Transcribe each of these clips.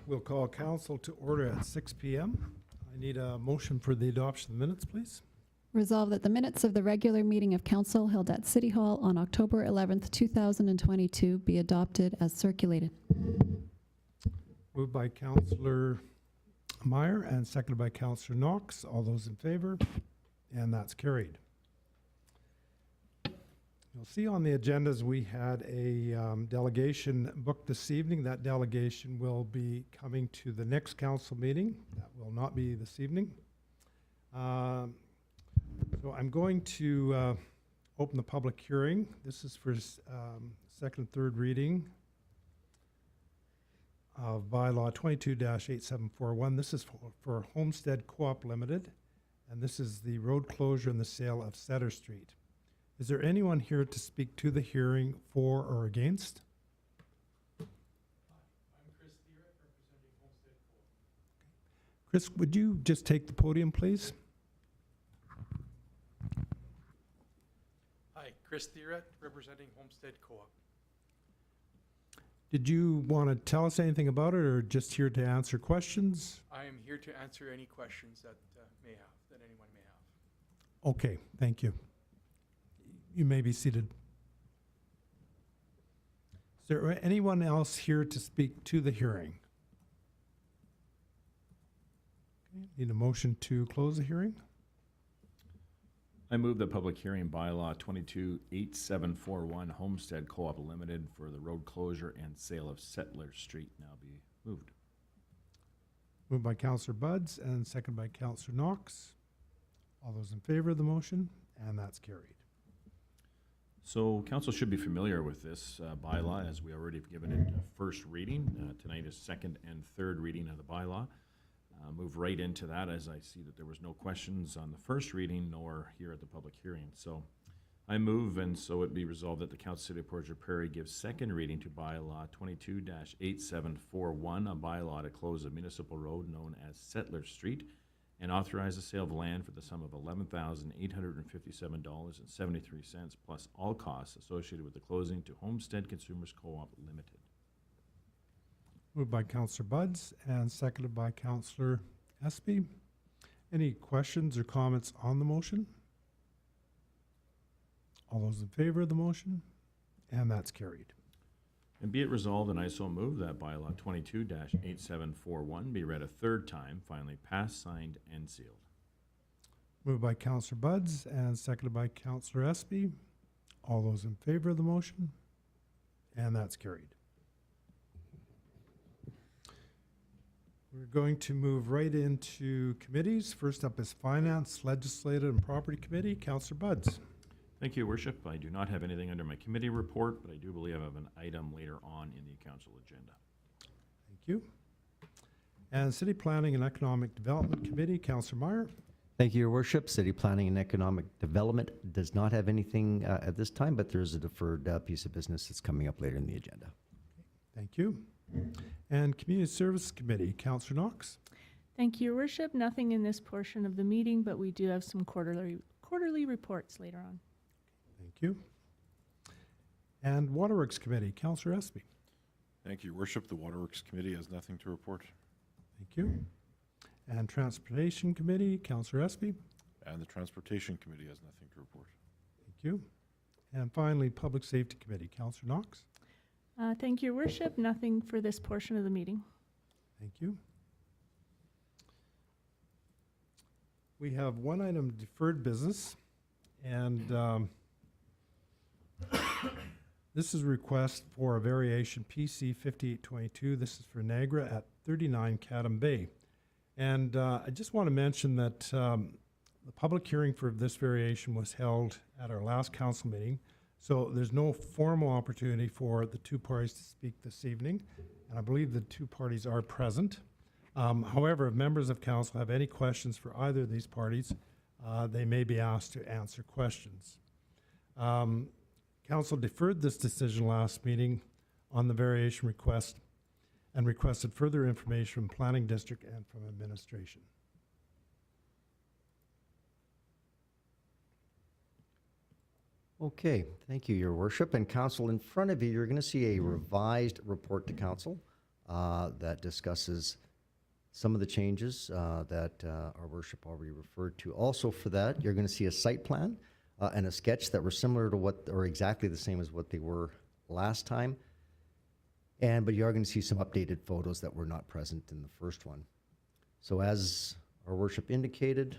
We'll call council to order at 6 p.m. I need a motion for the adoption of the minutes, please. Resolve that the minutes of the regular meeting of council held at City Hall on October 11th, 2022 be adopted as circulated. Moved by Councillor Meyer and seconded by Councillor Knox. All those in favor? And that's carried. You'll see on the agendas we had a delegation booked this evening. That delegation will be coming to the next council meeting. That will not be this evening. So I'm going to open the public hearing. This is for second and third reading of bylaw 22-8741. This is for Homestead Co-op Limited, and this is the road closure and the sale of Setter Street. Is there anyone here to speak to the hearing for or against? I'm Chris Thierett, representing Homestead Co-op. Chris, would you just take the podium, please? Hi, Chris Thierett, representing Homestead Co-op. Did you want to tell us anything about it, or just here to answer questions? I am here to answer any questions that anyone may have. Okay, thank you. You may be seated. Is there anyone else here to speak to the hearing? Okay, need a motion to close the hearing? I move the public hearing bylaw 22-8741 Homestead Co-op Limited for the road closure and sale of Settler Street now be moved. Moved by Councillor Buds and seconded by Councillor Knox. All those in favor of the motion? And that's carried. So council should be familiar with this bylaw, as we already have given it a first reading. Tonight is second and third reading of the bylaw. Move right into that, as I see that there was no questions on the first reading nor here at the public hearing. So I move, and so it be resolved that the Council City of Portage la Prairie gives second reading to bylaw 22-8741, a bylaw to close a municipal road known as Settler Street, and authorize the sale of land for the sum of $11,857.73 plus all costs associated with the closing to Homestead Consumers Co-op Limited. Moved by Councillor Buds and seconded by Councillor Espy. Any questions or comments on the motion? All those in favor of the motion? And that's carried. And be it resolved, and I so move, that bylaw 22-8741 be read a third time, finally passed, signed, and sealed. Moved by Councillor Buds and seconded by Councillor Espy. All those in favor of the motion? And that's carried. We're going to move right into committees. First up is Finance, Legislative, and Property Committee. Councillor Buds. Thank you, Worship. I do not have anything under my committee report, but I do believe I have an item later on in the council agenda. Thank you. And City Planning and Economic Development Committee, Councillor Meyer. Thank you, Your Worship. City Planning and Economic Development does not have anything at this time, but there's a deferred piece of business that's coming up later in the agenda. Thank you. And Community Service Committee, Councillor Knox. Thank you, Your Worship. Nothing in this portion of the meeting, but we do have some quarterly reports later on. Thank you. And Waterworks Committee, Councillor Espy. Thank you, Your Worship. The Waterworks Committee has nothing to report. Thank you. And Transportation Committee, Councillor Espy. And the Transportation Committee has nothing to report. Thank you. And finally, Public Safety Committee, Councillor Knox. Thank you, Your Worship. Nothing for this portion of the meeting. Thank you. We have one item of deferred business, and this is a request for a variation PC 5822. This is for Niagara at 39 Chatham Bay. And I just want to mention that the public hearing for this variation was held at our last council meeting. So there's no formal opportunity for the two parties to speak this evening, and I believe the two parties are present. However, if members of council have any questions for either of these parties, they may be asked to answer questions. Council deferred this decision last meeting on the variation request and requested further information from Planning District and from administration. Okay, thank you, Your Worship. And Council, in front of you, you're going to see a revised report to Council. that discusses some of the changes that our worship already referred to. Also for that, you're going to see a site plan and a sketch that were similar to what, or exactly the same as what they were last time. But you are going to see some updated photos that were not present in the first one. So as our worship indicated,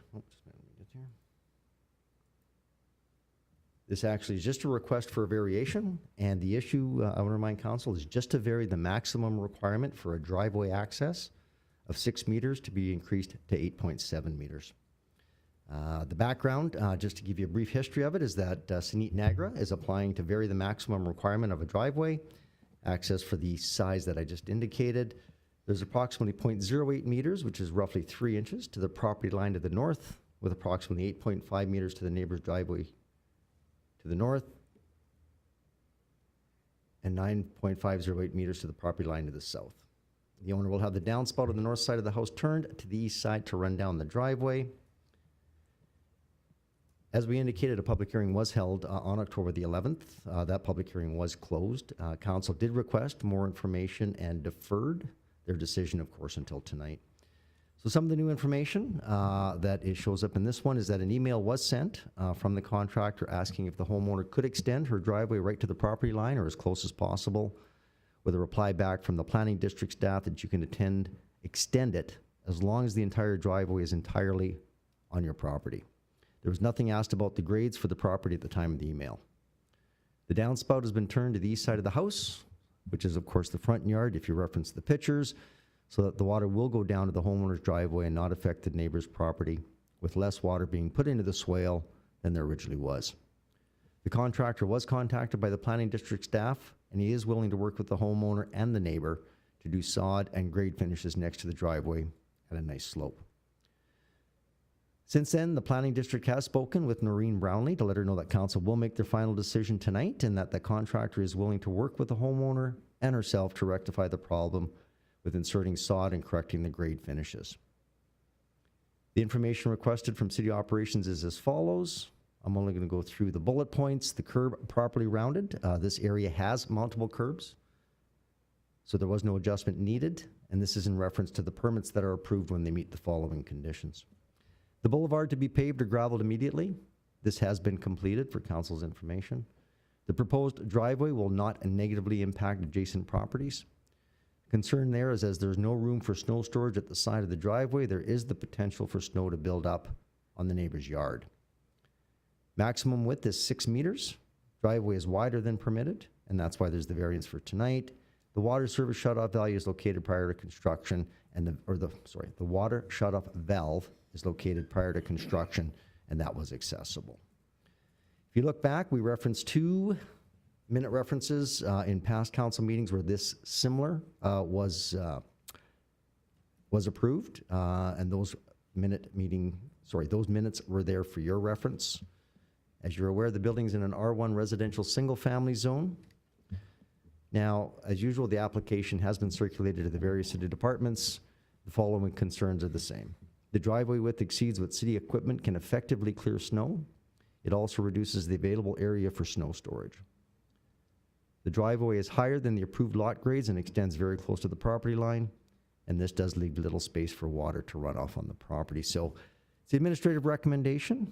this actually is just a request for a variation, and the issue, I want to remind council, is just to vary the maximum requirement for a driveway access of 6 meters to be increased to 8.7 meters. The background, just to give you a brief history of it, is that Sunit Nagra is applying to vary the maximum requirement of a driveway access for the size that I just indicated. There's approximately 0.08 meters, which is roughly 3 inches, to the property line to the north, with approximately 8.5 meters to the neighbor's driveway to the north, and 9.508 meters to the property line to the south. The owner will have the downspout on the north side of the house turned to the east side to run down the driveway. As we indicated, a public hearing was held on October the 11th. That public hearing was closed. Council did request more information and deferred their decision, of course, until tonight. So some of the new information that shows up in this one is that an email was sent from the contractor asking if the homeowner could extend her driveway right to the property line or as close as possible, with a reply back from the planning district staff that you can extend it as long as the entire driveway is entirely on your property. There was nothing asked about the grades for the property at the time of the email. The downspout has been turned to the east side of the house, which is of course the front yard if you reference the pictures, so that the water will go down to the homeowner's driveway and not affect the neighbor's property, with less water being put into the swale than there originally was. The contractor was contacted by the planning district staff, and he is willing to work with the homeowner and the neighbor to do sod and grade finishes next to the driveway at a nice slope. Since then, the planning district has spoken with Noreen Brownlee to let her know that council will make their final decision tonight, and that the contractor is willing to work with the homeowner and herself to rectify the problem with inserting sod and correcting the grade finishes. The information requested from city operations is as follows. I'm only going to go through the bullet points. The curb properly rounded. This area has multiple curbs, so there was no adjustment needed, and this is in reference to the permits that are approved when they meet the following conditions. The boulevard to be paved or graveled immediately. This has been completed for council's information. The proposed driveway will not negatively impact adjacent properties. Concern there is, as there's no room for snow storage at the side of the driveway, there is the potential for snow to build up on the neighbor's yard. Maximum width is 6 meters. Driveway is wider than permitted, and that's why there's the variance for tonight. The water service shutoff valve is located prior to construction, and the water shutoff valve is located prior to construction, and that was accessible. If you look back, we referenced 2 minute references in past council meetings where this similar was approved, and those minutes were there for your reference. As you're aware, the building's in an R1 residential single-family zone. Now, as usual, the application has been circulated to the various city departments. The following concerns are the same. The driveway width exceeds what city equipment can effectively clear snow. It also reduces the available area for snow storage. The driveway is higher than the approved lot grades and extends very close to the property line, and this does leave little space for water to run off on the property. So it's the administrative recommendation,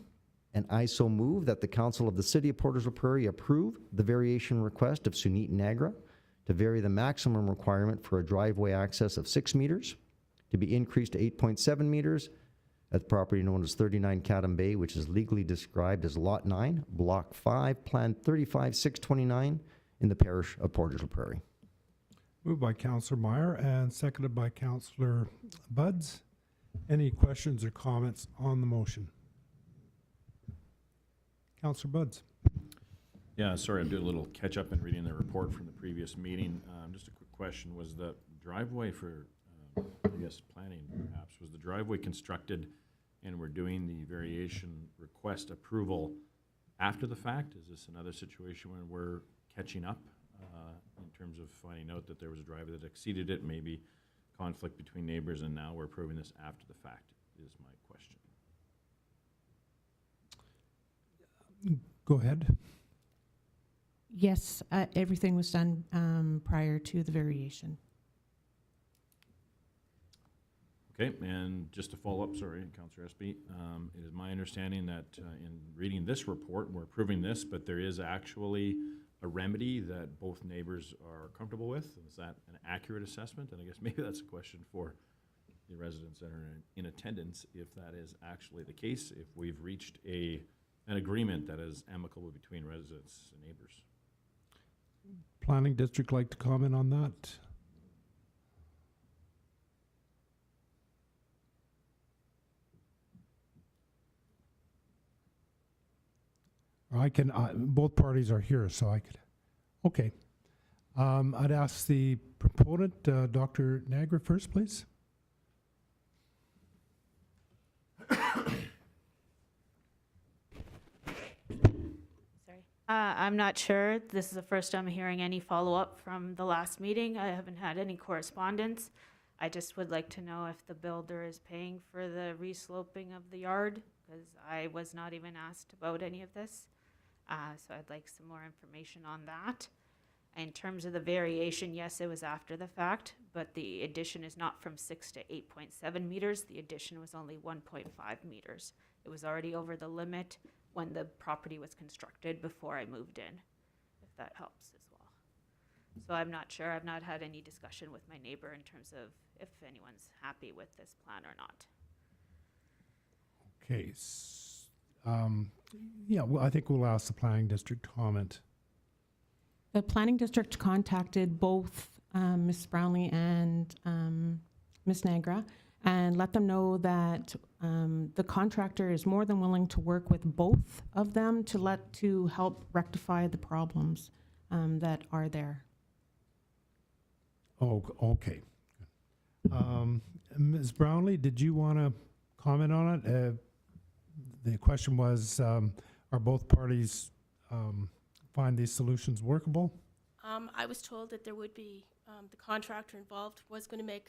and I so move that the council of the city of Portage la Prairie approve the variation request of Sunit Nagra to vary the maximum requirement for a driveway access of 6 meters to be increased to 8.7 meters at the property known as 39 Cadam Bay, which is legally described as Lot 9, Block 5, Plan 35-629 in the parish of Portage la Prairie. Moved by Councillor Meyer and seconded by Councillor Buds. Any questions or comments on the motion? Councillor Buds. Yeah, sorry, I'm doing a little catch-up in reading the report from the previous meeting. Just a quick question. Was the driveway for, I guess, planning perhaps, was the driveway constructed and we're doing the variation request approval after the fact? Is this another situation when we're catching up in terms of finding out that there was a driveway that exceeded it, maybe conflict between neighbors, and now we're approving this after the fact, is my question. Go ahead. Yes, everything was done prior to the variation. Okay, and just to follow up, sorry, Councillor Espy, it is my understanding that in reading this report, we're approving this, but there is actually a remedy that both neighbors are comfortable with. Is that an accurate assessment? And I guess maybe that's a question for the residents that are in attendance, if that is actually the case, if we've reached an agreement that is amicable between residents and neighbors. Planning District like to comment on that? I can, both parties are here, so I could, okay. I'd ask the proponent, Dr. Niagara first, please. Sorry. I'm not sure. This is the first time hearing any follow-up from the last meeting. I haven't had any correspondence. I just would like to know if the builder is paying for the resloping of the yard, because I was not even asked about any of this. So I'd like some more information on that. In terms of the variation, yes, it was after the fact, but the addition is not from 6 to 8.7 meters. The addition was only 1.5 meters. It was already over the limit when the property was constructed before I moved in, if that helps as well. So I'm not sure. I've not had any discussion with my neighbor in terms of if anyone's happy with this plan or not. Okay. Yeah, well, I think we'll ask the Planning District to comment. The planning district contacted both Ms. Brownlee and Ms. Niagara and let them know that the contractor is more than willing to work with both of them to help rectify the problems that are there. Oh, okay. Ms. Brownlee, did you want to comment on it? The question was, are both parties find these solutions workable? I was told that there would be, the contractor involved was going to make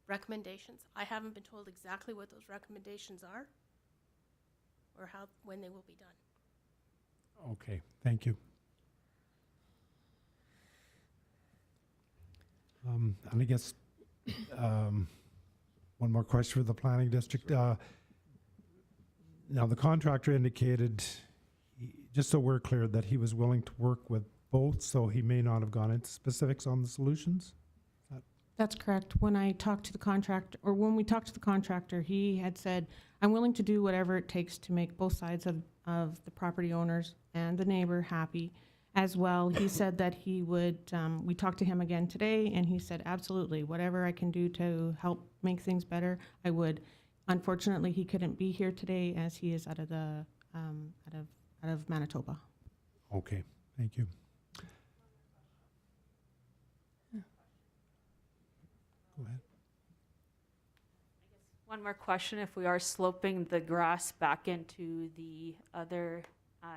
recommendations. I haven't been told exactly what those recommendations are or when they will be done. Okay, thank you. And I guess one more question for the Planning District. Now, the contractor indicated, just so we're clear, that he was willing to work with both, so he may not have gone into specifics on the solutions? That's correct. When I talked to the contractor, or when we talked to the contractor, he had said, I'm willing to do whatever it takes to make both sides of the property owners and the neighbor happy as well. He said that he would, we talked to him again today, and he said, absolutely, whatever I can do to help make things better, I would. Unfortunately, he couldn't be here today as he is out of the out of Manitoba. Okay, thank you. Go ahead. One more question. If we are sloping the grass back into the other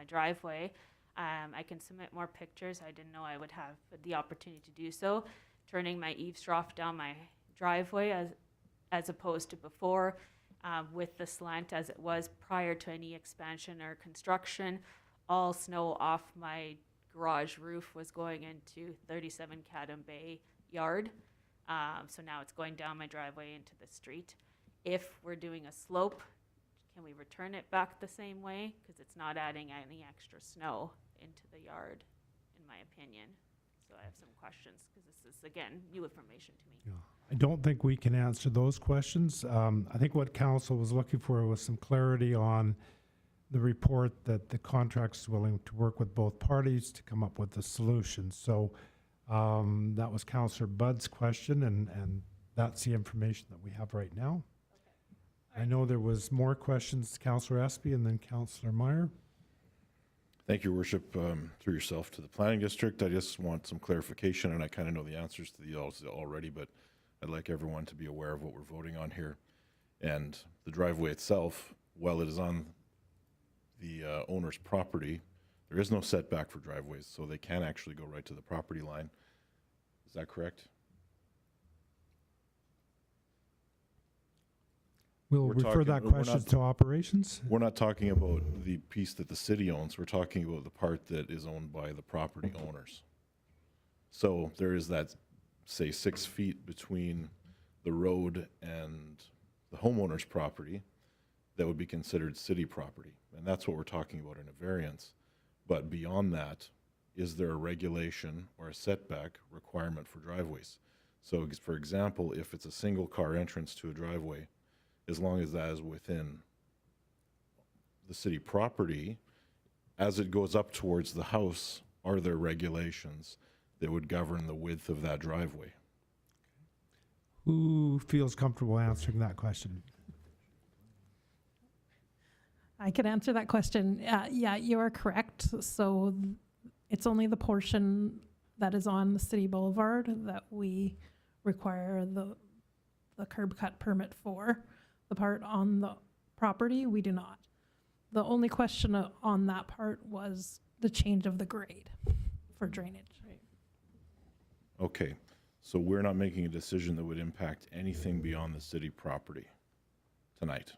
driveway, I can submit more pictures. I didn't know I would have the opportunity to do so. Turning my eaves trough down my driveway as opposed to before, with the slant as it was prior to any expansion or construction. All snow off my garage roof was going into 37 Cadam Bay yard. So now it's going down my driveway into the street. If we're doing a slope, can we return it back the same way? Because it's not adding any extra snow into the yard, in my opinion. So I have some questions, because this is, again, new information to me. Yeah. I don't think we can answer those questions. I think what council was looking for was some clarity on the report that the contract's willing to work with both parties to come up with a solution. So that was Councillor Budd's question, and that's the information that we have right now. Okay. I know there was more questions, Councillor Espy and then Councillor Meyer. Thank you, Worship, through yourself to the Planning District. I just want some clarification, and I kind of know the answers to these already, but I'd like everyone to be aware of what we're voting on here. And the driveway itself, while it is on the owner's property, there is no setback for driveways, so they can actually go right to the property line. Is that correct? We'll We're refer talking- that we're question not- to operations. We're not talking about the piece that the city owns. We're talking about the part that is owned by the property owners. So there is that, say, 6 feet between the road and the homeowner's property that would be considered city property. And that's what we're talking about in a variance. But beyond that, is there a regulation or a setback requirement for driveways? So for example, if it's a single car entrance to a driveway, as long as that is within the city property, as it goes up towards the house, are there regulations that would govern the width of that driveway? Who feels comfortable answering that question? I could answer that question. Yeah, you are correct. So it's only the portion that is on the city boulevard that we require the curb cut permit for. The part on the property, we do not. The only question on that part was the change of the grade for drainage. Okay, so we're not making a decision that would impact anything beyond the city property tonight.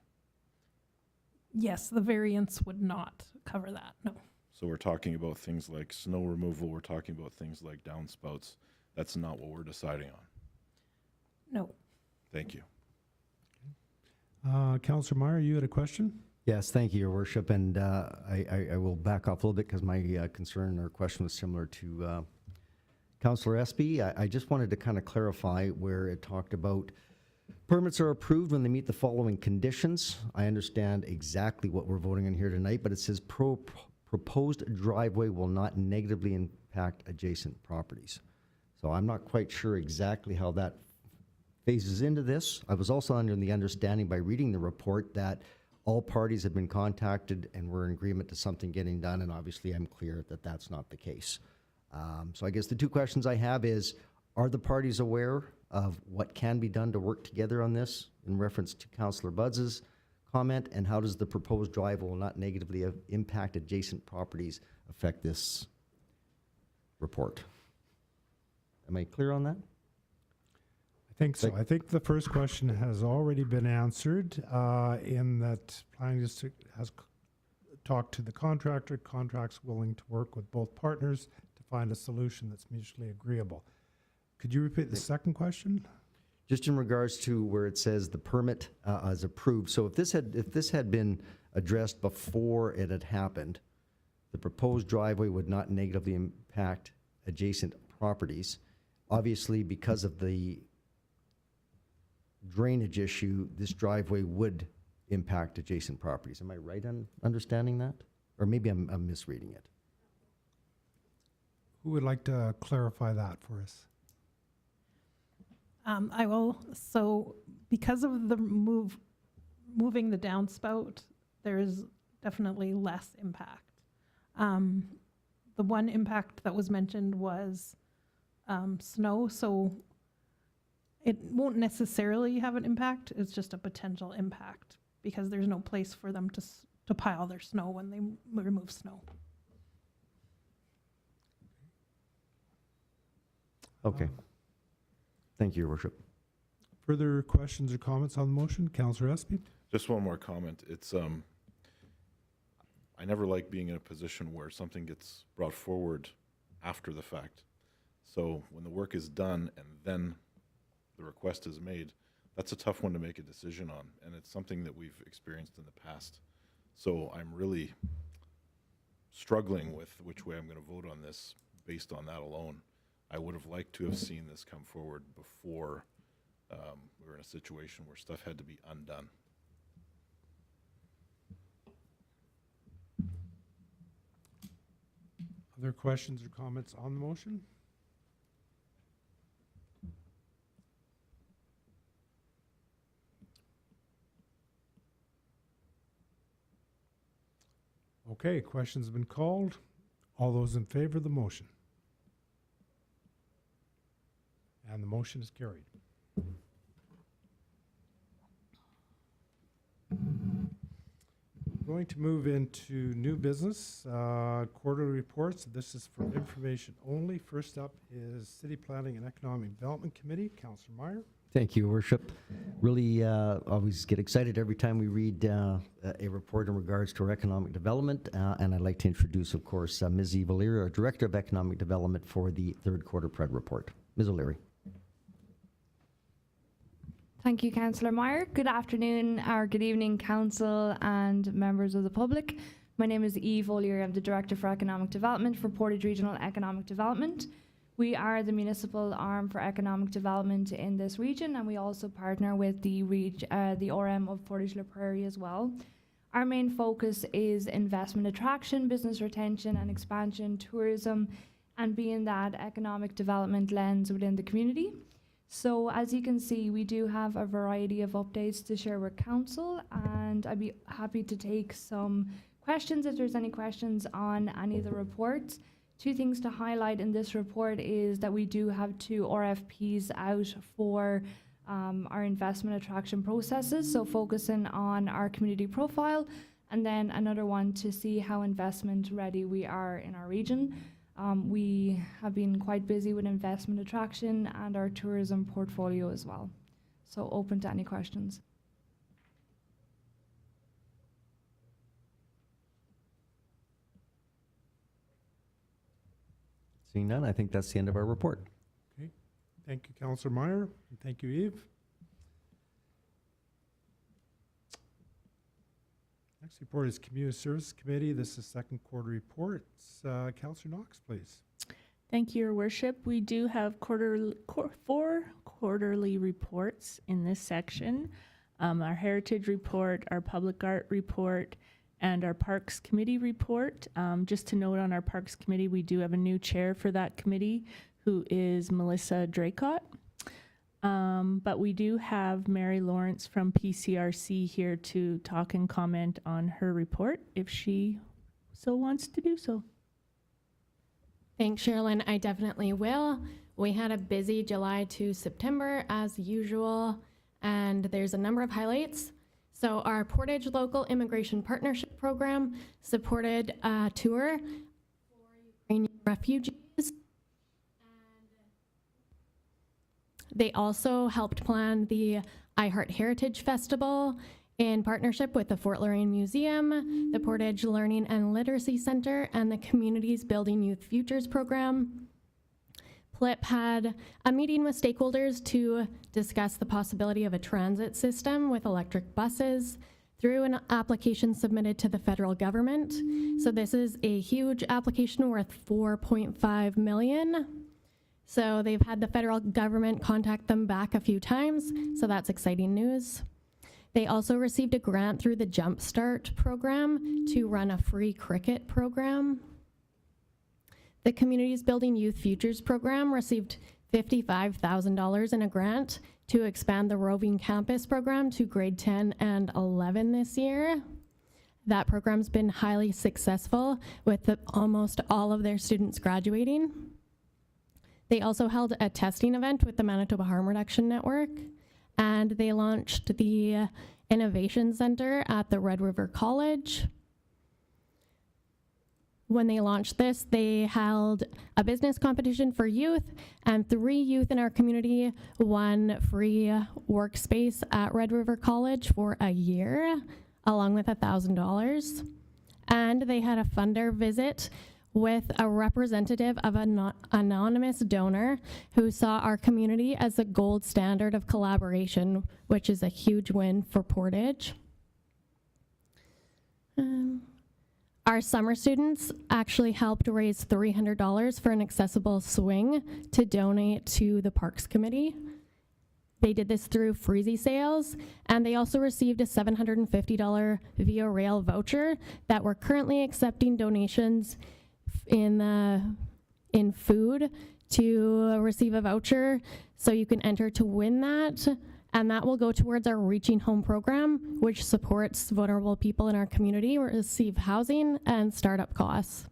Yes, the variance would not cover that, no. So we're talking about things like snow removal, we're talking about things like downspouts. That's not what we're deciding on. No. Thank you. Councillor Meyer, you had a question? Yes, thank you, Your Worship. And I will back off a little bit because my concern or question was similar to Councillor Espy. I just wanted to kind of clarify where it talked about permits are approved when they meet the following conditions. I understand exactly what we're voting on here tonight, but it says proposed driveway will not negatively impact adjacent properties. So I'm not quite sure exactly how that phases into this. I was also under the understanding by reading the report that all parties have been contacted and we're in agreement to something getting done, and obviously I'm clear that that's not the case. So I guess the two questions I have is, are the parties aware of what can be done to work together on this in reference to Councillor Budz's comment, and how does the proposed driveway will not negatively impact adjacent properties affect this report? Am I clear on that? I think so. I think the first question has already been answered in that planning district has talked to the contractor. Contract's willing to work with both partners to find a solution that's mutually agreeable. Could you repeat the second question? Just in regards to where it says the permit is approved. So if this had been addressed before it had happened, the proposed driveway would not negatively impact adjacent properties. Obviously, because of the drainage issue, this driveway would impact adjacent properties. Am I right on understanding that? Or maybe I'm misreading it. Who would like to clarify that for us? I will. So because of the moving the downspout, there is definitely less impact. The one impact that was mentioned was snow. So it won't necessarily have an impact. It's just a potential impact because there's no place for them to pile their snow when they remove snow. Okay. Thank you, Your Worship. Further questions or comments on the motion? Councillor Espy? Just one more comment. It's I never like being in a position where something gets brought forward after the fact. So when the work is done and then the request is made, that's a tough one to make a decision on, and it's something that we've experienced in the past. So I'm really struggling with which way I'm going to vote on this based on that alone. I would have liked to have seen this come forward before we were in a situation where stuff had to be undone. Other questions or comments on the motion? Okay, questions have been called. All those in favor of the motion? And the motion is carried. Going to move into new business, quarterly reports. This is for information only. First up is City Planning and Economic Development Committee. Councillor Meyer. Thank you, Worship. Really always get excited every time we read a report in regards to our economic development. And I'd like to introduce, of course, Ms. Eve O'Leary, our Director of Economic Development for the third quarter PRED report. Ms. O'Leary. Thank you, Councillor Meyer. Good afternoon or good evening, Council and members of the public. My name is Eve O'Leary. I'm the Director for Economic Development for Portage Regional Economic Development. We are the municipal arm for economic development in this region, and we also partner with the RM of Portage la Prairie as well. Our main focus is investment attraction, business retention and expansion, tourism, and being that economic development lens within the community. So as you can see, we do have a variety of updates to share with Council, and I'd be happy to take some questions if there's any questions on any of the reports. Two things to highlight in this report is that we do have 2 RFPs out for our investment attraction processes, so focusing on our community profile, and then another one to see how investment ready we are in our region. We have been quite busy with investment attraction and our tourism portfolio as well. So open to any questions. Seeing none, I think that's the end of our report. Okay. Thank you, Councillor Meyer. And thank you, Eve. Next report is Community Service Committee. This is second quarter reports. Councillor Knox, please. Thank you, Your Worship. We do have 4 quarterly reports in this section. Our Heritage Report, our Public Art Report, and our Parks Committee report. Just to note on our Parks Committee, we do have a new chair for that committee, who is Melissa Draycott. But we do have Mary Lawrence from PCRC here to talk and comment on her report, if she so wants to do so. Thanks, Sherilyn. I definitely will. We had a busy July to September as usual, and there's a number of highlights. So our Portage Local Immigration Partnership Program supported a tour for Ukrainian refugees. And they also helped plan the I Heart Heritage Festival in partnership with the Fort Lorraine Museum, the Portage Learning and Literacy Center, and the Communities Building Youth Futures Program. PLIP had a meeting with stakeholders to discuss the possibility of a transit system with electric buses through an application submitted to the federal government. So this is a huge application worth $4.5 million. So they've had the federal government contact them back a few times, so that's exciting news. They also received a grant through the Jumpstart program to run a free cricket program. The Communities Building Youth Futures program received $55,000 in a grant to expand the roving campus program to grade 10 and 11 this year. That program's been highly successful with almost all of their students graduating. They also held a testing event with the Manitoba Harm Reduction Network, and they launched the Innovation Center at the Red River College. When they launched this, they held a business competition for youth, and 3 youth in our community won free workspace at Red River College for a year, along with $1,000. And they had a funder visit with a representative of an anonymous donor who saw our community as a gold standard of collaboration, which is a huge win for Portage. Our summer students actually helped raise $300 for an accessible swing to donate to the Parks Committee. They did this through Freezy sales, and they also received a $750 Via Rail voucher that we're currently accepting donations in food to receive a voucher, so you can enter to win that, and that will go towards our Reaching Home program, which supports vulnerable people in our community who receive housing and startup costs.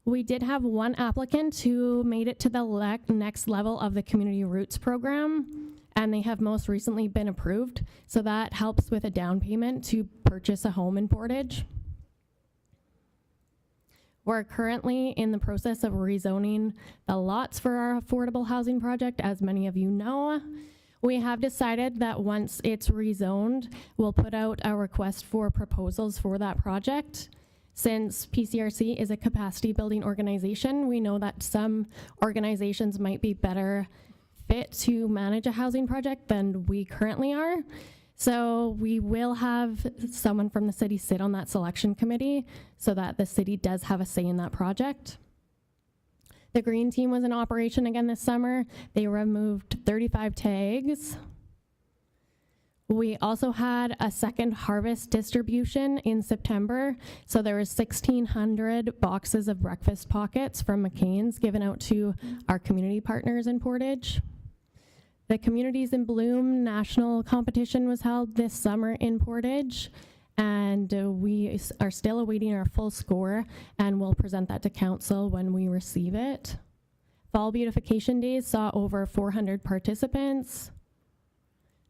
We did have 1 applicant who made it to the next level of the Community Roots program, and they have most recently been approved, so that helps with a down payment to purchase a home in Portage. We're currently in the process of rezoning the lots for our affordable housing project, as many of you know. We have decided that once it's rezoned, we'll put out a request for proposals for that project. Since PCRC is a capacity building organization, we know that some organizations might be better fit to manage a housing project than we currently are. So we will have someone from the city sit on that selection committee so that the city does have a say in that project. The green team was in operation again this summer. They removed 35 tags. We also had a second harvest distribution in September. So there was 1,600 boxes of breakfast pockets from McCain's given out to our community partners in Portage. The Communities in Bloom national competition was held this summer in Portage, and we are still awaiting our full score, and we'll present that to council when we receive it. Fall Beautification Days saw over 400 participants.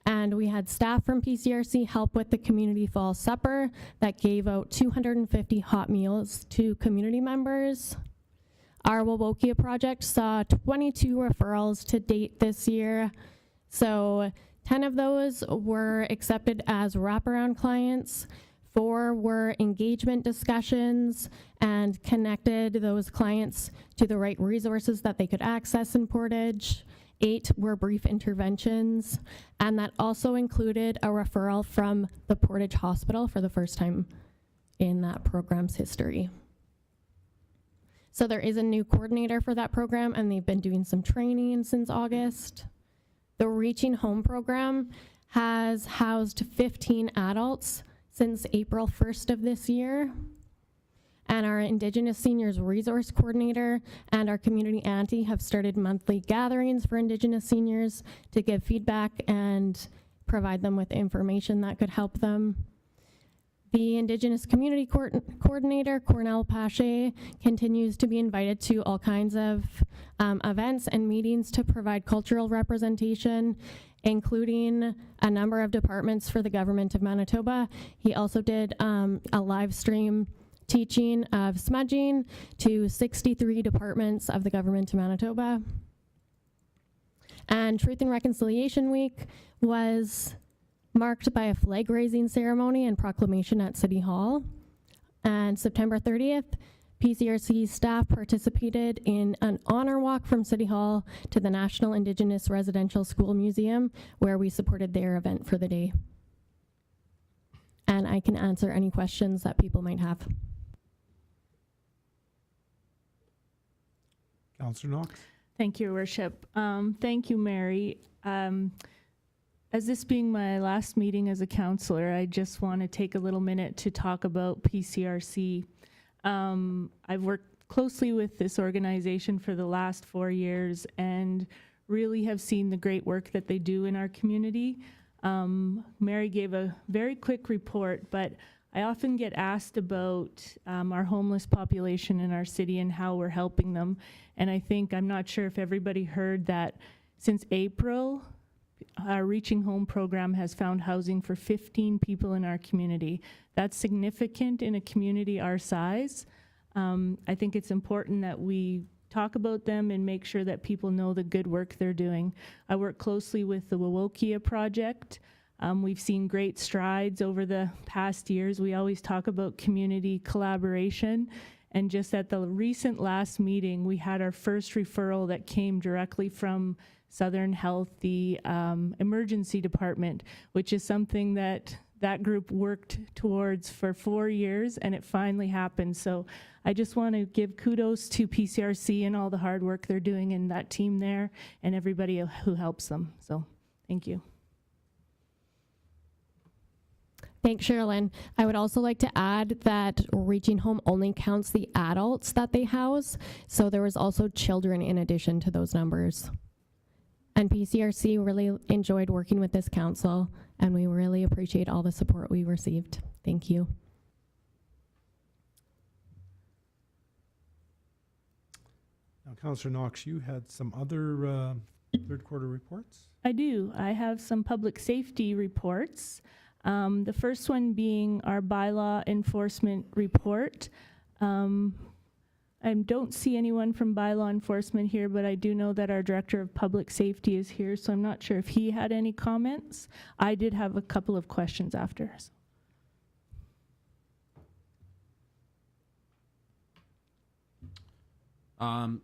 And we had staff from PCRC help with the community fall supper that gave out 250 hot meals to community members. Our Wowokia project saw 22 referrals to date this year. So 10 of those were accepted as wraparound clients. 4 were engagement discussions and connected those clients to the right resources that they could access in Portage. 8 were brief interventions, and that also included a referral from the Portage Hospital for the first time in that program's history. So there is a new coordinator for that program, and they've been doing some training since August. The Reaching Home program has housed 15 adults since April 1st of this year. And our Indigenous Seniors Resource Coordinator and our community auntie have started monthly gatherings for Indigenous seniors to give feedback and provide them with information that could help them. The Indigenous Community Coordinator, Cornell Pache, continues to be invited to all kinds of events and meetings to provide cultural representation, including a number of departments for the government of Manitoba. He also did a live stream teaching of smudging to 63 departments of the government of Manitoba. And Truth and Reconciliation Week was marked by a flag raising ceremony and proclamation at City Hall. And September 30th, PCRC staff participated in an honor walk from City Hall to the National Indigenous Residential School Museum, where we supported their event for the day. And I can answer any questions that people might have. Councillor Knox? Thank you, Your Worship. Thank you, Mary. As this being my last meeting as a councillor, I just want to take a little minute to talk about PCRC. I've worked closely with this organization for the last 4 years and really have seen the great work that they do in our community. Mary gave a very quick report, but I often get asked about our homeless population in our city and how we're helping them. And I think, I'm not sure if everybody heard that since April, our Reaching Home program has found housing for 15 people in our community. That's significant in a community our size. I think it's important that we talk about them and make sure that people know the good work they're doing. I work closely with the Wowokia project. We've seen great strides over the past years. We always talk about community collaboration. And just at the recent last meeting, we had our first referral that came directly from Southern Health, the emergency department, which is something that that group worked towards for 4 years, and it finally happened. So I just want to give kudos to PCRC and all the hard work they're doing in that team there and everybody who helps them. So thank you. Thanks, Sherilyn. I would also like to add that Reaching Home only counts the adults that they house, so there was also children in addition to those numbers. And PCRC really enjoyed working with this council, and we really appreciate all the support we received. Thank you. Now, Councillor Knox, you had some other third quarter reports? I do. I have some public safety reports. The first one being our bylaw enforcement report. I don't see anyone from bylaw enforcement here, but I do know that our Director of Public Safety is here, so I'm not sure if he had any comments. I did have a couple of questions after. Not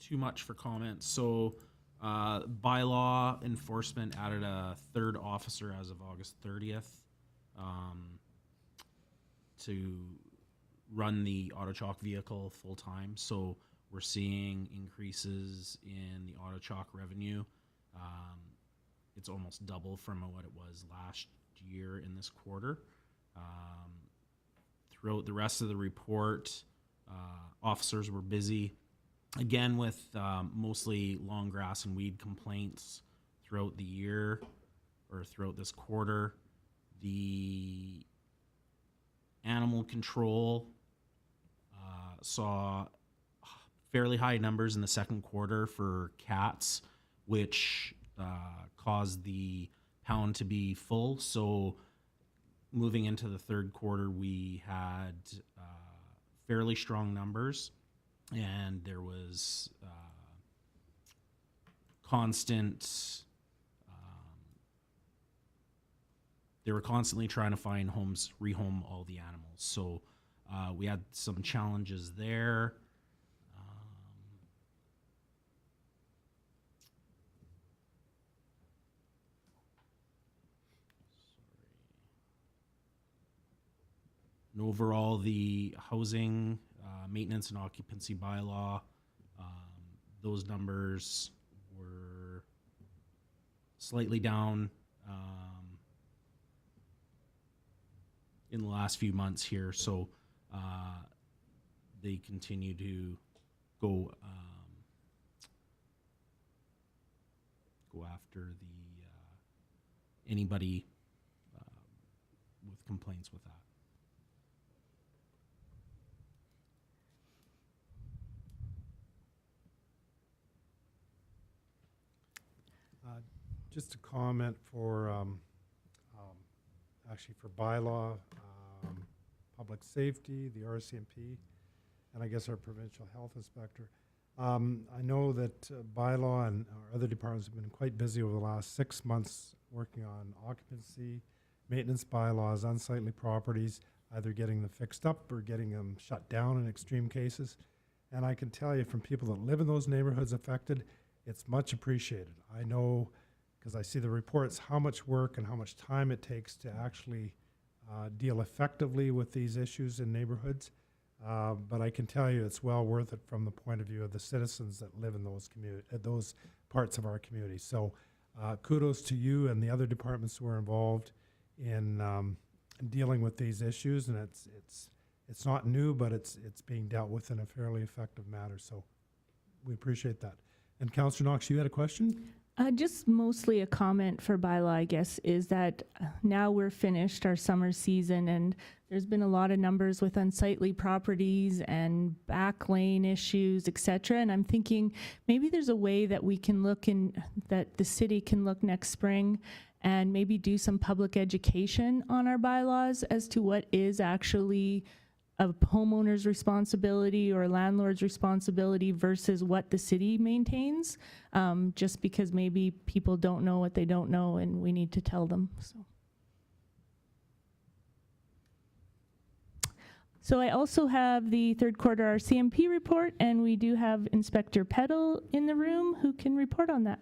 too much for comments. So Bylaw enforcement added a third officer as of August 30th to run the auto chalk vehicle full time. So we're seeing increases in the auto chalk revenue. It's almost double from what it was last year in this quarter. Throughout the rest of the report, officers were busy, again with mostly long grass and weed complaints throughout the year or throughout this quarter. The animal control saw fairly high numbers in the second quarter for cats, which caused the pound to be full. So moving into the third quarter, we had fairly strong numbers, and there was constant. They were constantly trying to find homes, rehome all the animals. So we had some challenges there. And overall, the housing, maintenance and occupancy bylaw, those numbers were slightly down in the last few months here. So they continue to go after the anybody with complaints with that. Just a comment for, actually for bylaw, public safety, the RCMP, and I guess our provincial health inspector. I know that bylaw and our other departments have been quite busy over the last 6 months working on occupancy, maintenance bylaws, unsightly properties, either getting them fixed up or getting them shut down in extreme cases. And I can tell you from people that live in those neighborhoods affected, it's much appreciated. I know, because I see the reports, how much work and how much time it takes to actually deal effectively with these issues in neighborhoods. But I can tell you it's well worth it from the point of view of the citizens that live in those those parts of our community. So kudos to you and the other departments who are involved in dealing with these issues. And it's not new, but it's being dealt with in a fairly effective manner. So we appreciate that. And Councillor Knox, you had a question? Just mostly a comment for bylaw, I guess, is that now we're finished our summer season and there's been a lot of numbers with unsightly properties and back lane issues, et cetera. And I'm thinking maybe there's a way that we can look in, that the city can look next spring and maybe do some public education on our bylaws as to what is actually a homeowner's responsibility or a landlord's responsibility versus what the city maintains, just because maybe people don't know what they don't know and we need to tell them. So I also have the third quarter RCMP report, and we do have Inspector Peddle in the room who can report on that.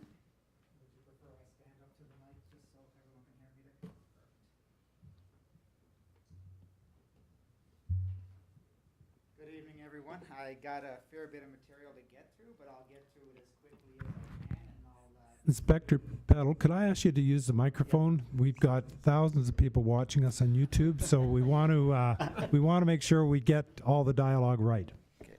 I got a fair bit of material to get through, but I'll get through it as quickly as I can, and I'll... Inspector Peddle, could I ask you to use the microphone? We've got thousands of people watching us on YouTube, so we want to make sure we get all the dialogue right. Okay.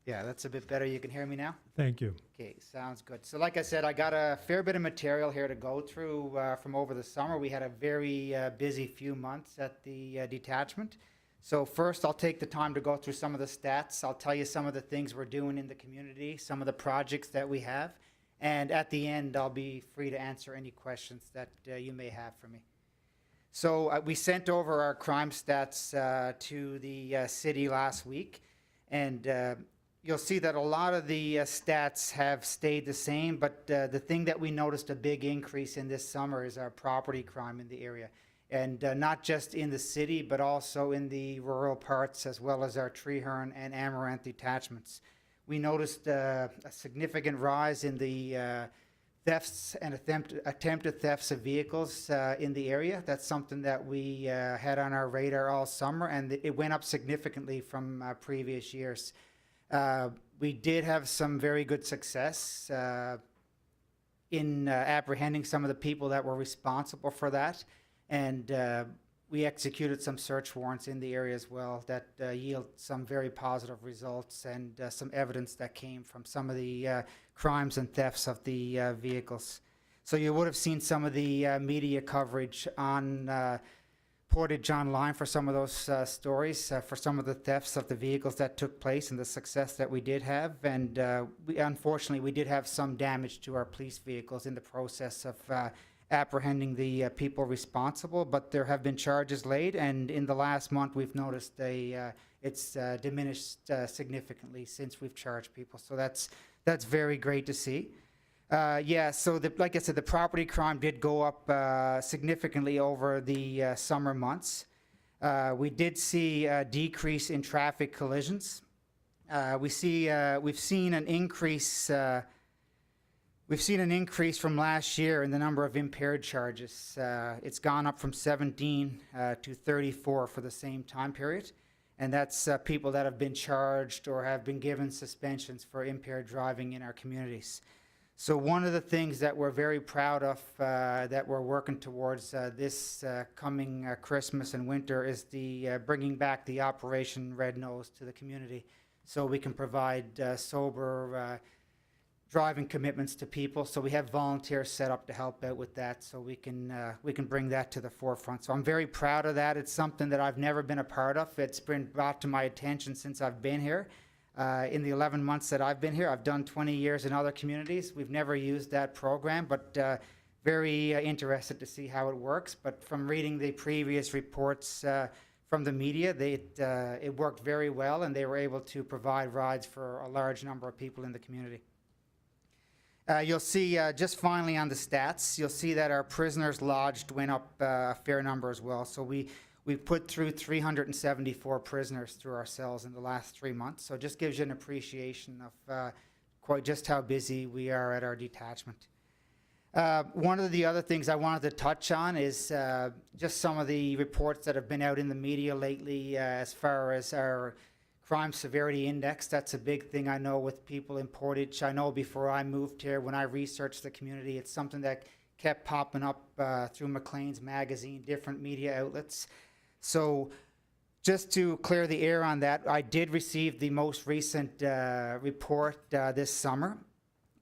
Yeah, that's a bit better. You can hear me now? Thank you. Okay, sounds good. So like I said, I got a fair bit of material here to go through from over the summer. We had a very busy few months at the detachment. So first, I'll take the time to go through some of the stats. I'll tell you some of the things we're doing in the community, some of the projects that we have. And at the end, I'll be free to answer any questions that you may have for me. So we sent over our crime stats to the city last week. And you'll see that a lot of the stats have stayed the same, but the thing that we noticed a big increase in this summer is our property crime in the area. And not just in the city, but also in the rural parts, as well as our Treehorn and Amaranth detachments. we noticed a significant rise in the thefts and attempted thefts of vehicles in the area. That's something that we had on our radar all summer, and it went up significantly from previous years. We did have some very good success in apprehending some of the people that were responsible for that, and we executed some search warrants in the area as well that yield some very positive results and some evidence that came from some of the crimes and thefts of the vehicles. So you would have seen some of the media coverage on Portage Online for some of those stories, for some of the thefts of the vehicles that took place and the success that we did have. And unfortunately, we did have some damage to our police vehicles in the process of apprehending the people responsible, but there have been charges laid, and in the last month we've noticed it's diminished significantly since we've charged people. So that's very great to see. So like I said, the property crime did go up significantly over the summer months. We did see a decrease in traffic collisions. We've seen an increase. We've seen an increase from last year in the number of impaired charges. It's gone up from 17 to 34 for the same time period. And that's people that have been charged or have been given suspensions for impaired driving in our communities. So one of the things that we're very proud of that we're working towards this coming Christmas and winter is the bringing back the Operation Red Nose to the community, so we can provide sober driving commitments to people. So we have volunteers set up to help out with that, so we can bring that to the forefront. So I'm very proud of that. It's something that I've never been a part of. It's been brought to my attention since I've been here. In the 11 months that I've been here, I've done 20 years in other communities. We've never used that program, but very interested to see how it works. But from reading the previous reports from the media, it worked very well, and they were able to provide rides for a large number of people in the community. You'll see, just finally on the stats, you'll see that our prisoners lodged went up a fair number as well. So we put through 374 prisoners through our cells in the last 3 months. So it just gives you an appreciation of quite just how busy we are at our detachment. One of the other things I wanted to touch on is just some of the reports that have been out in the media lately as far as our Crime Severity Index. That's a big thing I know with people in Portage. I know before I moved here, when I researched the community, it's something that kept popping up through Maclean's magazine, different media outlets. So just to clear the air on that, I did receive the most recent report this summer,